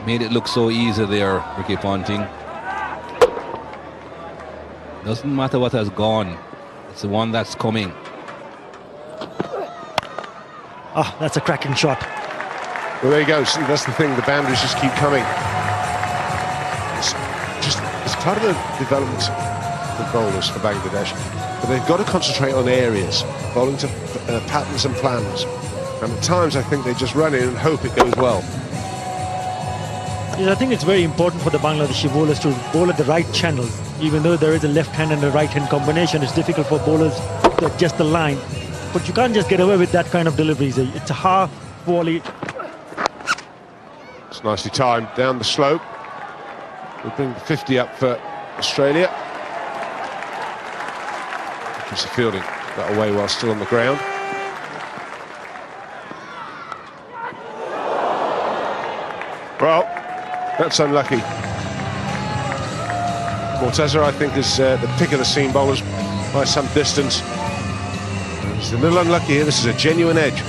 Speaker 2: Made it look so easy there, Ricky Ponting. Doesn't matter what has gone, it's the one that's coming.
Speaker 8: Ah, that's a cracking shot.
Speaker 6: Well, there you go. See, that's the thing. The boundaries just keep coming. It's part of the development of bowlers for Bangladesh, but they've got to concentrate on areas, bowling to patterns and plans. And at times, I think they just run in and hope it goes well.
Speaker 8: Yes, I think it's very important for the Bangladeshi bowlers to bowl at the right channel. Even though there is a left hand and a right hand combination, it's difficult for bowlers to adjust the line. But you can't just get away with that kind of deliveries. It's a half volley.
Speaker 6: It's nicely timed down the slope. We'll bring 50 up for Australia. Keeps the fielding that away while still on the ground. Well, that's unlucky. Morteza, I think, is the pick of the seam bowlers by some distance. He's a little unlucky here. This is a genuine edge.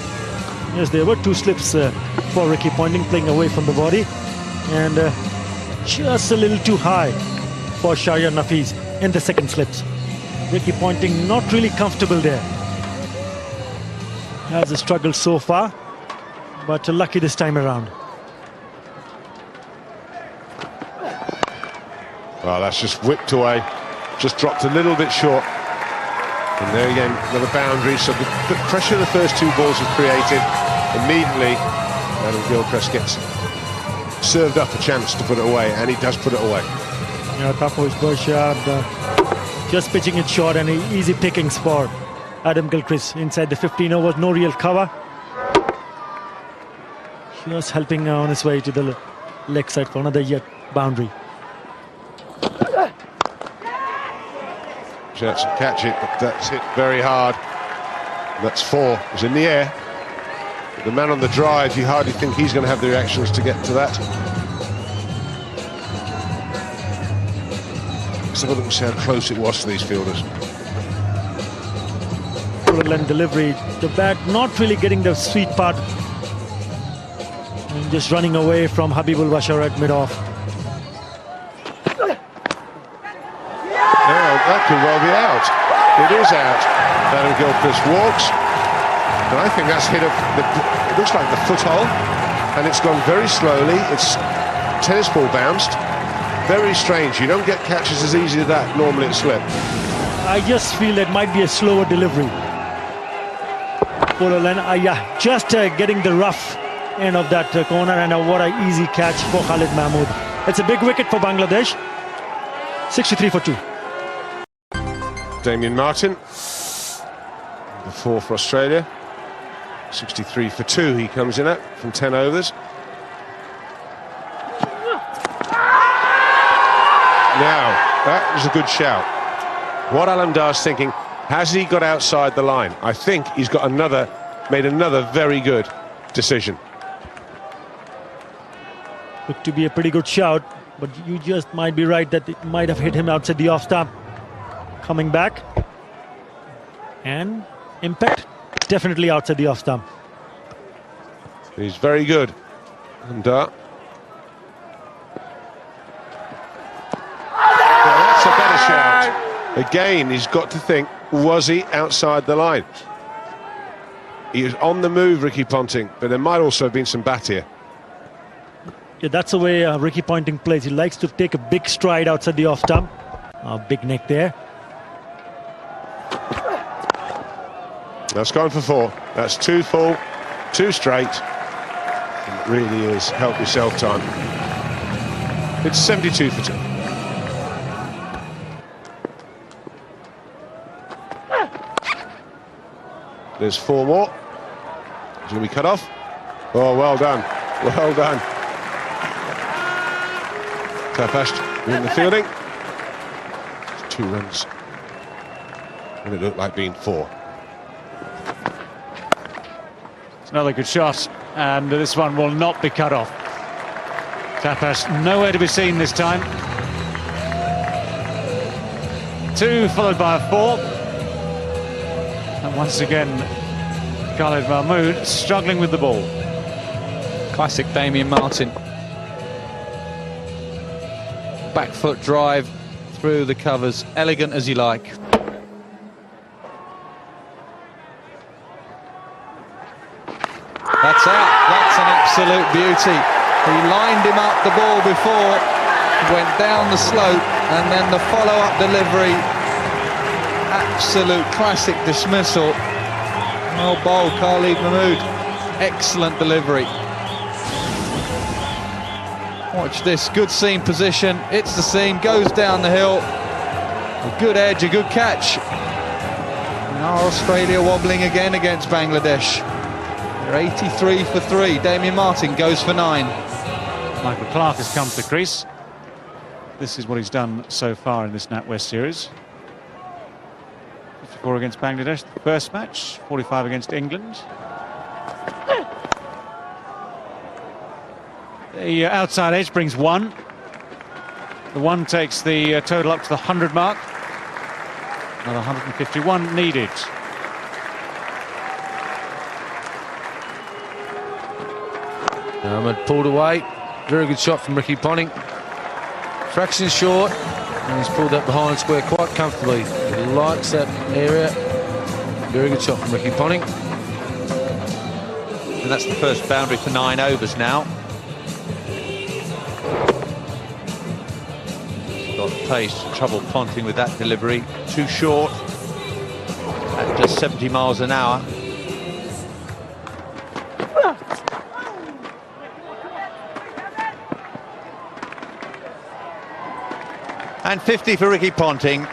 Speaker 8: Yes, there were two slips for Ricky Ponting, playing away from the body, and just a little too high for Shahriar Nafiz in the second slips. Ricky Ponting not really comfortable there. Has a struggle so far, but lucky this time around.
Speaker 6: Well, that's just whipped away, just dropped a little bit short. And there again, another boundary. So the pressure the first two balls have created, immediately Adam Gilchrist gets served up a chance to put it away, and he does put it away.
Speaker 8: Yeah, Taposh Burshad just pitching it short, and easy pickings for Adam Gilchrist inside the 15 overs, no real cover. Just helping on his way to the leg side for another yet boundary.
Speaker 6: Chance to catch it, but that's hit very hard. That's four. It was in the air. The man on the drive, you hardly think he's going to have the reactions to get to that. Let's have a look and see how close it was to these fielders.
Speaker 8: And delivery, the bat not really getting the sweet part, and just running away from Habibul Bashar at mid-off.
Speaker 6: That could well be out. It is out. Adam Gilchrist walks, and I think that's hit it looks like the foothold, and it's gone very slowly. It's tennis ball bounced. Very strange. You don't get catches as easy as that normally at slip.
Speaker 8: I just feel it might be a slower delivery. Yeah, just getting the rough end of that corner, and what an easy catch for Khalid Mahmood. It's a big wicket for Bangladesh. 63 for 2.
Speaker 6: Damien Martin, the 4 for Australia. 63 for 2 he comes in at from 10 overs. Now, that was a good shout. What Alamdar's thinking, has he got outside the line? I think he's got made another very good decision.
Speaker 8: Looked to be a pretty good shout, but you just might be right that it might have hit him outside the off stump. Coming back, and impact definitely outside the off stump.
Speaker 6: He's very good. And that's a better shout. Again, he's got to think, was he outside the line? He was on the move, Ricky Ponting, but there might also have been some bat here.
Speaker 8: Yeah, that's the way Ricky Ponting plays. He likes to take a big stride outside the off stump. Big neck there.
Speaker 6: That's gone for 4. That's 2 full, 2 straight. It really is help yourself time. It's 72 for 2. There's 4 more. He's going to be cut off. Oh, well done. Well done. Tapash in the fielding.
Speaker 10: 2 runs when it looked like being 4.
Speaker 1: It's another good shot, and this one will not be cut off. Tapas nowhere to be seen this time. 2 followed by a 4. And once again, Khalid Mahmood struggling with the ball.
Speaker 7: Classic Damien Martin. Back foot drive through the covers, elegant as you like. That's out, that's an absolute beauty. He lined him up the ball before, went down the slope, and then the follow-up delivery. Absolute classic dismissal. Well bowled, Khalid Mahmood. Excellent delivery. Watch this, good seam position, hits the seam, goes down the hill. A good edge, a good catch. Now Australia wobbling again against Bangladesh. They're 83 for 3. Damien Martin goes for 9.
Speaker 1: Michael Clarke has come to the crease. This is what he's done so far in this NatWest series. 54 against Bangladesh, the first match, 45 against England. The outside edge brings 1. The 1 takes the total up to the 100 mark. Another 151 needed.
Speaker 9: Ahmed pulled away. Very good shot from Ricky Ponting. Fraction short, and he's pulled that behind square quite comfortably. He likes that area. Very good shot from Ricky Ponting.
Speaker 3: And that's the first boundary for 9 overs now. Got pace, trouble Ponting with that delivery. Too short at just 70 miles an hour. And 50 for Ricky Ponting.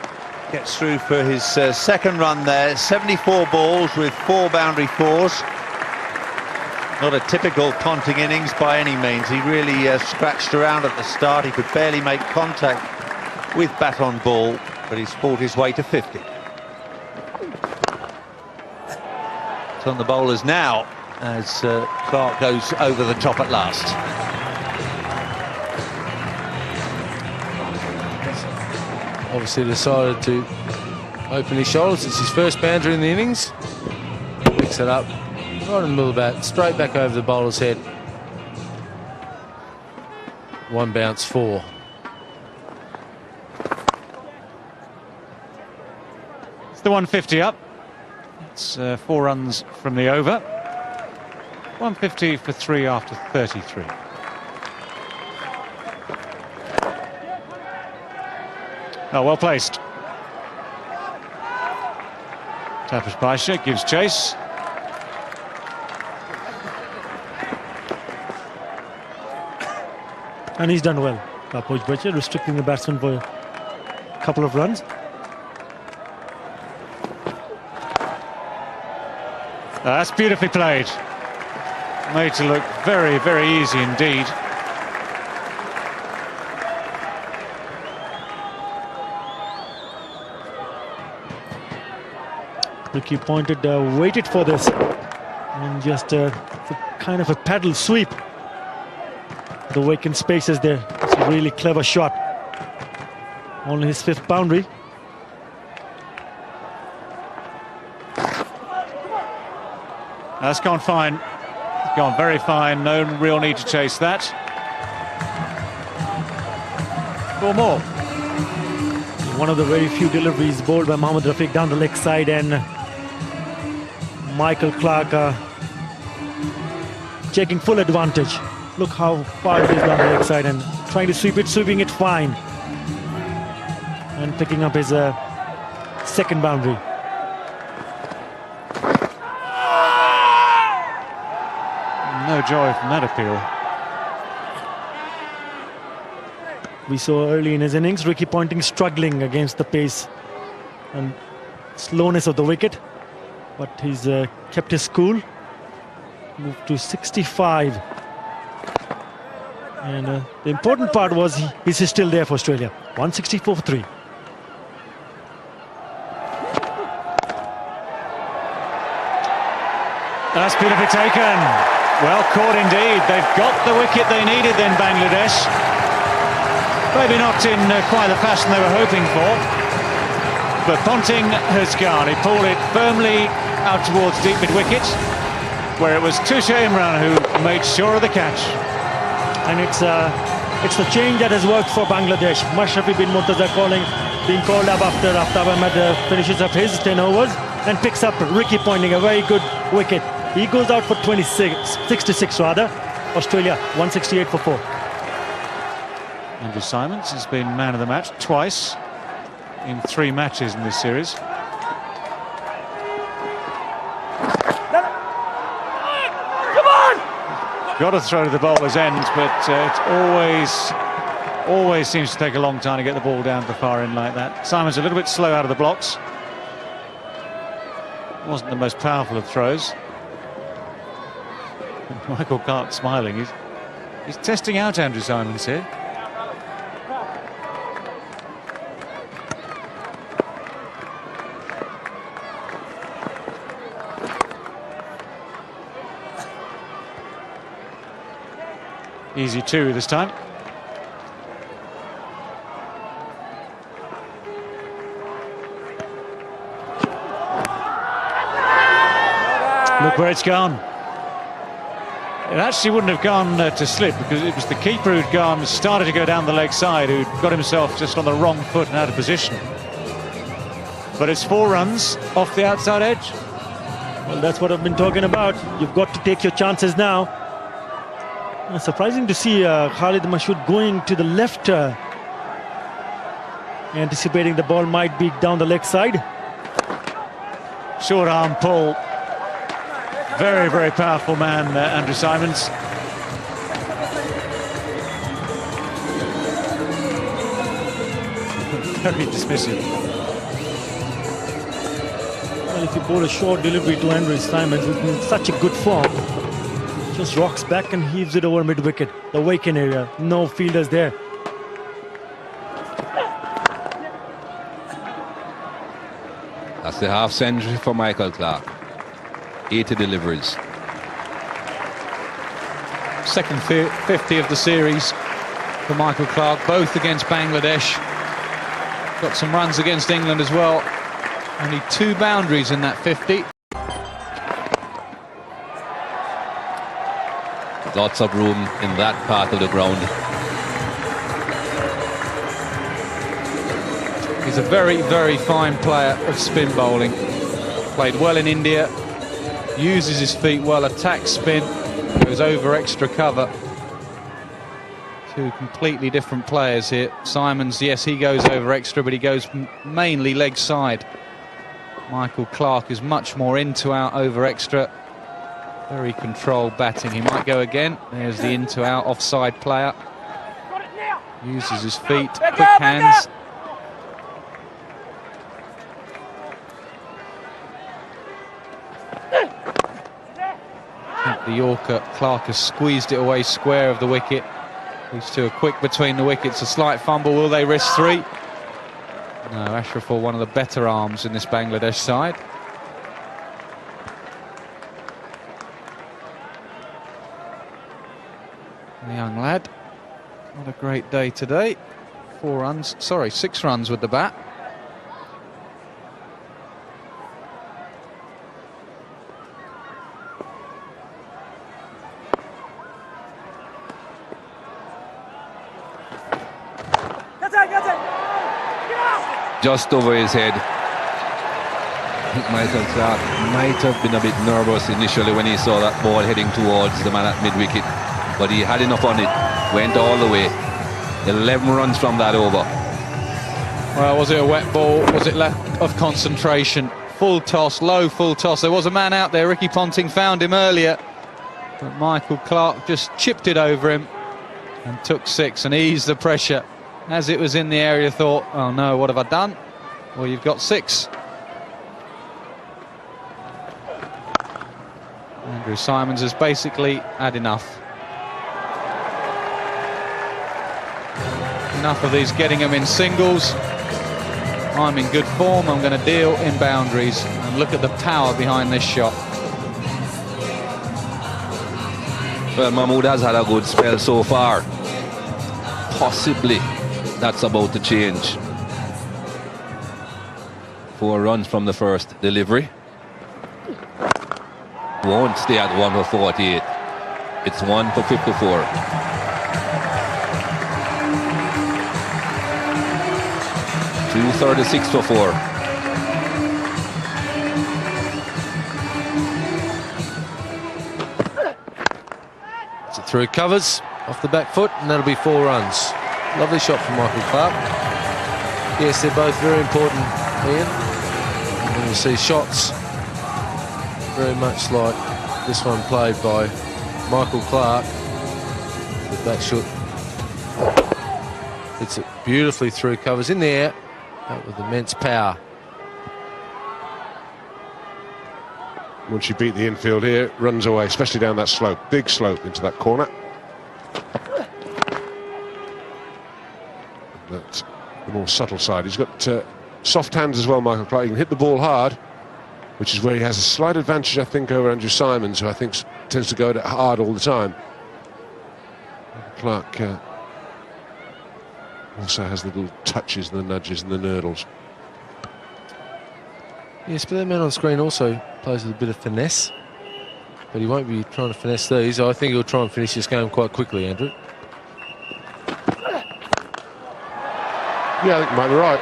Speaker 3: Gets through for his second run there. 74 balls with 4 boundary 4s. Not a typical Ponting innings by any means. He really scratched around at the start. He could barely make contact with bat on ball, but he's fought his way to 50. It's on the bowlers now as Clarke goes over the top at last.
Speaker 9: Obviously decided to open his shoulders. It's his first boundary in the innings. Picks it up right in the middle of the bat, straight back over the bowler's head. 1 bounce 4.
Speaker 1: It's the 150 up. It's 4 runs from the over. 150 for 3 after 33. Oh, well placed. Tapas Baisha gives chase.
Speaker 8: And he's done well. Tapas Baisha restricting the batsman for a couple of runs.
Speaker 1: That's beautifully played. Made to look very, very easy indeed.
Speaker 8: Ricky Ponting waited for this and just kind of a paddle sweep. The vacant spaces there. It's a really clever shot. Only his 5th boundary.
Speaker 1: That's gone fine. It's gone very fine. No real need to chase that. 4 more.
Speaker 8: One of the very few deliveries bowled by Mohammad Rafiq down the leg side, and Michael Clarke taking full advantage. Look how far it is down the leg side and trying to sweep it, sweeping it fine. And picking up his 2nd boundary.
Speaker 1: No joy from that appeal.
Speaker 8: We saw early in his innings Ricky Ponting struggling against the pace and slowness of the wicket, but he's kept his cool. Moved to 65, and the important part was he's still there for Australia. 164 for 3.
Speaker 1: That's beautifully taken. Well caught indeed. They've got the wicket they needed then, Bangladesh. Maybe not in quite the fashion they were hoping for. But Ponting has gone. He pulled it firmly out towards deep mid-wicket, where it was Tushe Imran who made sure of the catch.
Speaker 8: And it's the change that has worked for Bangladesh. Mashrafi bin Murtaza being called up after Ahmed finishes up his 10 overs and picks up Ricky Ponting, a very good wicket. He goes out for 66 rather. Australia 168 for 4.
Speaker 1: Andrew Simons has been man of the match twice in 3 matches in this series. Got to throw to the bowler's end, but it always seems to take a long time to get the ball down to the far end like that. Simon's a little bit slow out of the blocks. Wasn't the most powerful of throws. Michael Clark smiling. He's testing out Andrew Simons here. Easy 2 this time. Look where it's gone. It actually wouldn't have gone to slip, because it was the keeper who'd gone, started to go down the leg side, who'd got himself just on the wrong foot and out of position. But it's 4 runs off the outside edge.
Speaker 8: Well, that's what I've been talking about. You've got to take your chances now. Surprising to see Khalid Mashood going to the left, anticipating the ball might be down the leg side.
Speaker 1: Short arm pull. Very, very powerful man, Andrew Simons. Very dismissive.
Speaker 8: Well, if you bowl a short delivery to Andrew Simons, who's in such a good form, just rocks back and heaves it over mid-wicket, the Waken area. No fielders there.
Speaker 2: That's the half century for Michael Clark. 80 deliveries.
Speaker 7: Second 50 of the series for Michael Clark, both against Bangladesh. Got some runs against England as well. Only 2 boundaries in that 50.
Speaker 2: Lots of room in that part of the ground.
Speaker 7: He's a very, very fine player of spin bowling. Played well in India, uses his feet well, attacks spin, goes over extra cover. 2 completely different players here. Simons, yes, he goes over extra, but he goes mainly leg side. Michael Clark is much more into out over extra. Very controlled batting. He might go again. There's the into out offside player. Uses his feet, quick hands. At the Yorker, Clark has squeezed it away square of the wicket. These 2 are quick between the wickets. A slight fumble. Will they risk 3? No, Ashraful, one of the better arms in this Bangladesh side. The young lad, not a great day today. 6 runs with the bat.
Speaker 2: Just over his head. I think Michael Clark might have been a bit nervous initially when he saw that ball heading towards the man at mid-wicket. But he had enough on it, went all the way. 11 runs from that over.
Speaker 7: Well, was it a wet ball? Was it lack of concentration? Full toss, low full toss. There was a man out there. Ricky Ponting found him earlier. But Michael Clark just chipped it over him and took 6 and eased the pressure. As it was in the area, thought, oh no, what have I done? Well, you've got 6. Andrew Simons has basically had enough. Enough of these getting them in singles. I'm in good form, I'm going to deal in boundaries. And look at the power behind this shot.
Speaker 2: Well, Mahmood has had a good spell so far. Possibly that's about to change. 4 runs from the first delivery. Won't stay at 1 for 48. It's 1 for 54. .236 for 4.
Speaker 9: So through covers off the back foot, and that'll be 4 runs. Lovely shot from Michael Clarke. Yes, they're both very important, Ian. And when you see shots very much like this one played by Michael Clarke, the back shot hits it beautifully through covers in the air, but with immense power.
Speaker 10: Once you beat the infield here, runs away, especially down that slope, big slope into that corner. That's the more subtle side. He's got soft hands as well, Michael Clarke. He can hit the ball hard, which is where he has a slight advantage, I think, over Andrew Simons, who I think tends to go at it hard all the time. Clarke also has the little touches and the nudges and the nurdles.
Speaker 9: Yes, but that man on screen also plays with a bit of finesse, but he won't be trying to finesse these. I think he'll try and finish this game quite quickly, Andrew.
Speaker 10: Yeah, I think you might be right.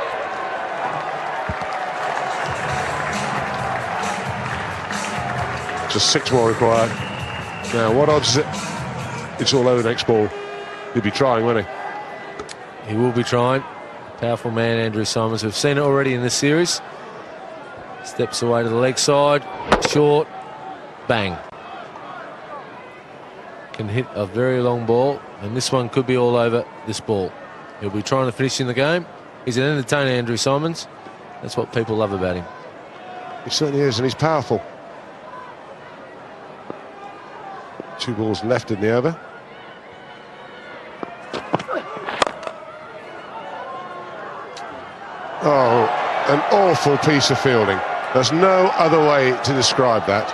Speaker 10: Just 6 more required. Now, what odds is it? It's all over next ball. He'll be trying, won't he?
Speaker 9: He will be trying. Powerful man, Andrew Simons. We've seen it already in this series. Steps away to the leg side. Short. Bang. Can hit a very long ball, and this one could be all over this ball. He'll be trying to finish in the game. He's an entertainer, Andrew Simons. That's what people love about him.
Speaker 10: He certainly is, and he's powerful. 2 balls left in the over. Oh, an awful piece of fielding. There's no other way to describe that.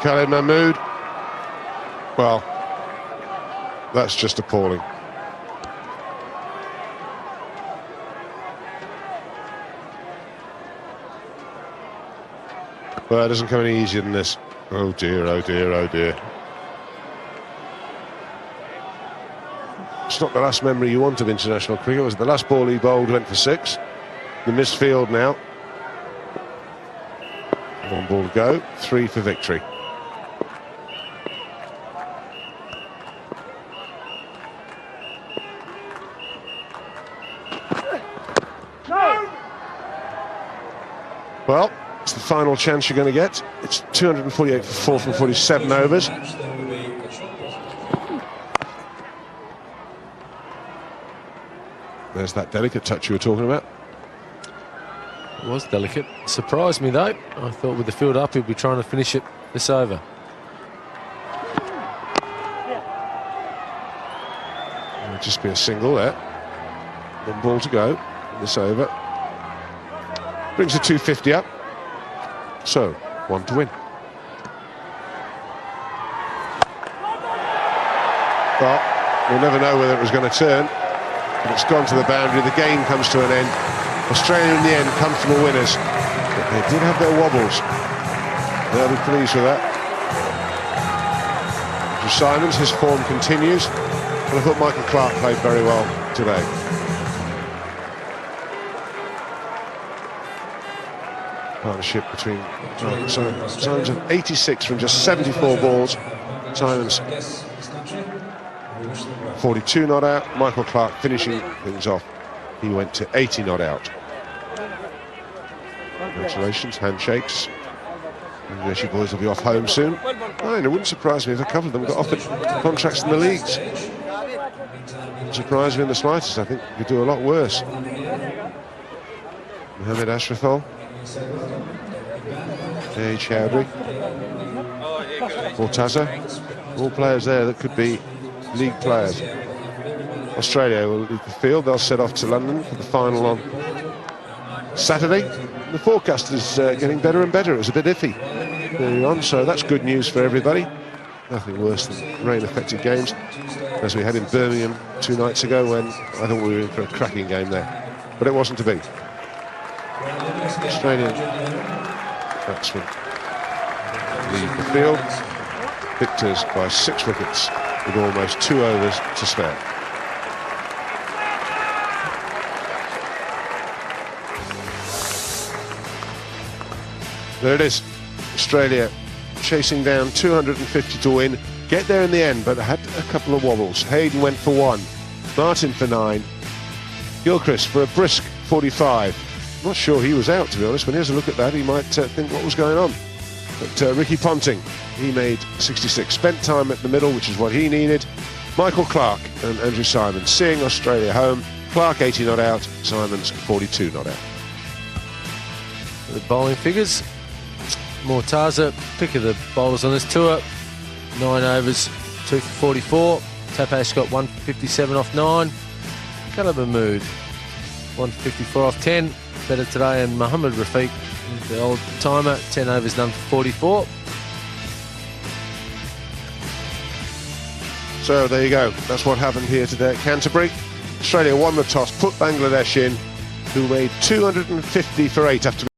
Speaker 10: Khalid Mahmood, well, that's just appalling. Well, it doesn't come any easier than this. Oh dear, oh dear, oh dear. It's not the last memory you want of international cricket. It was the last ball he bowled, went for 6. The missed field now. 1 ball to go, 3 for victory. Well, it's the final chance you're going to get. It's 248 for 4 from 47 overs. There's that delicate touch you were talking about.
Speaker 9: It was delicate. Surprised me, though. I thought with the field up, he'd be trying to finish it this over.
Speaker 10: It'll just be a single there. 1 ball to go. This over. Brings the 250 up. So, 1 to win. Well, we'll never know whether it was going to turn. But it's gone to the boundary. The game comes to an end. Australia in the end, comfortable winners. But they did have their wobbles. They'll be pleased with that. Andrew Simons, his form continues. And I thought Michael Clarke played very well today. Partnership between Simons of 86 from just 74 balls. Simons 42 not out. Michael Clarke finishing things off. He went to 80 not out. Congratulations, handshakes. And the English boys will be off home soon. And it wouldn't surprise me if a couple of them got offered contracts in the leagues. Wouldn't surprise me in the slightest. I think we could do a lot worse. Mohamed Ashraful, Chowdhury, Mortaza, all players there that could be league players. Australia will leave the field. They'll set off to London for the final on Saturday. The forecast is getting better and better. It was a bit iffy earlier on, so that's good news for everybody. Nothing worse than rain-affected games, as we had in Birmingham 2 nights ago, when I thought we were in for a cracking game there. But it wasn't to be. Australian batsmen leave the field. Victors by 6 wickets with almost 2 overs to spare. There it is. Australia chasing down 250 to win. Get there in the end, but had a couple of wobbles. Hayden went for 1, Martin for 9, Gilchrist for a brisk 45. Not sure he was out, to be honest. When he has a look at that, he might think what was going on. But Ricky Ponting, he made 66. Spent time at the middle, which is what he needed. Michael Clarke and Andrew Simons seeing Australia home. Clarke 80 not out, Simons 42 not out.
Speaker 9: The bowling figures. Mortaza, pick of the bowlers on this tour. 9 overs, 2 for 44. Tapash got 157 off 9. Caleb Mahmood, 154 off 10. Better today, and Mohammad Rafiq, the old timer, 10 overs, none for 44.
Speaker 10: So there you go. That's what happened here today at Canterbury. Australia won the toss, put Bangladesh in, who made 250 for 8 after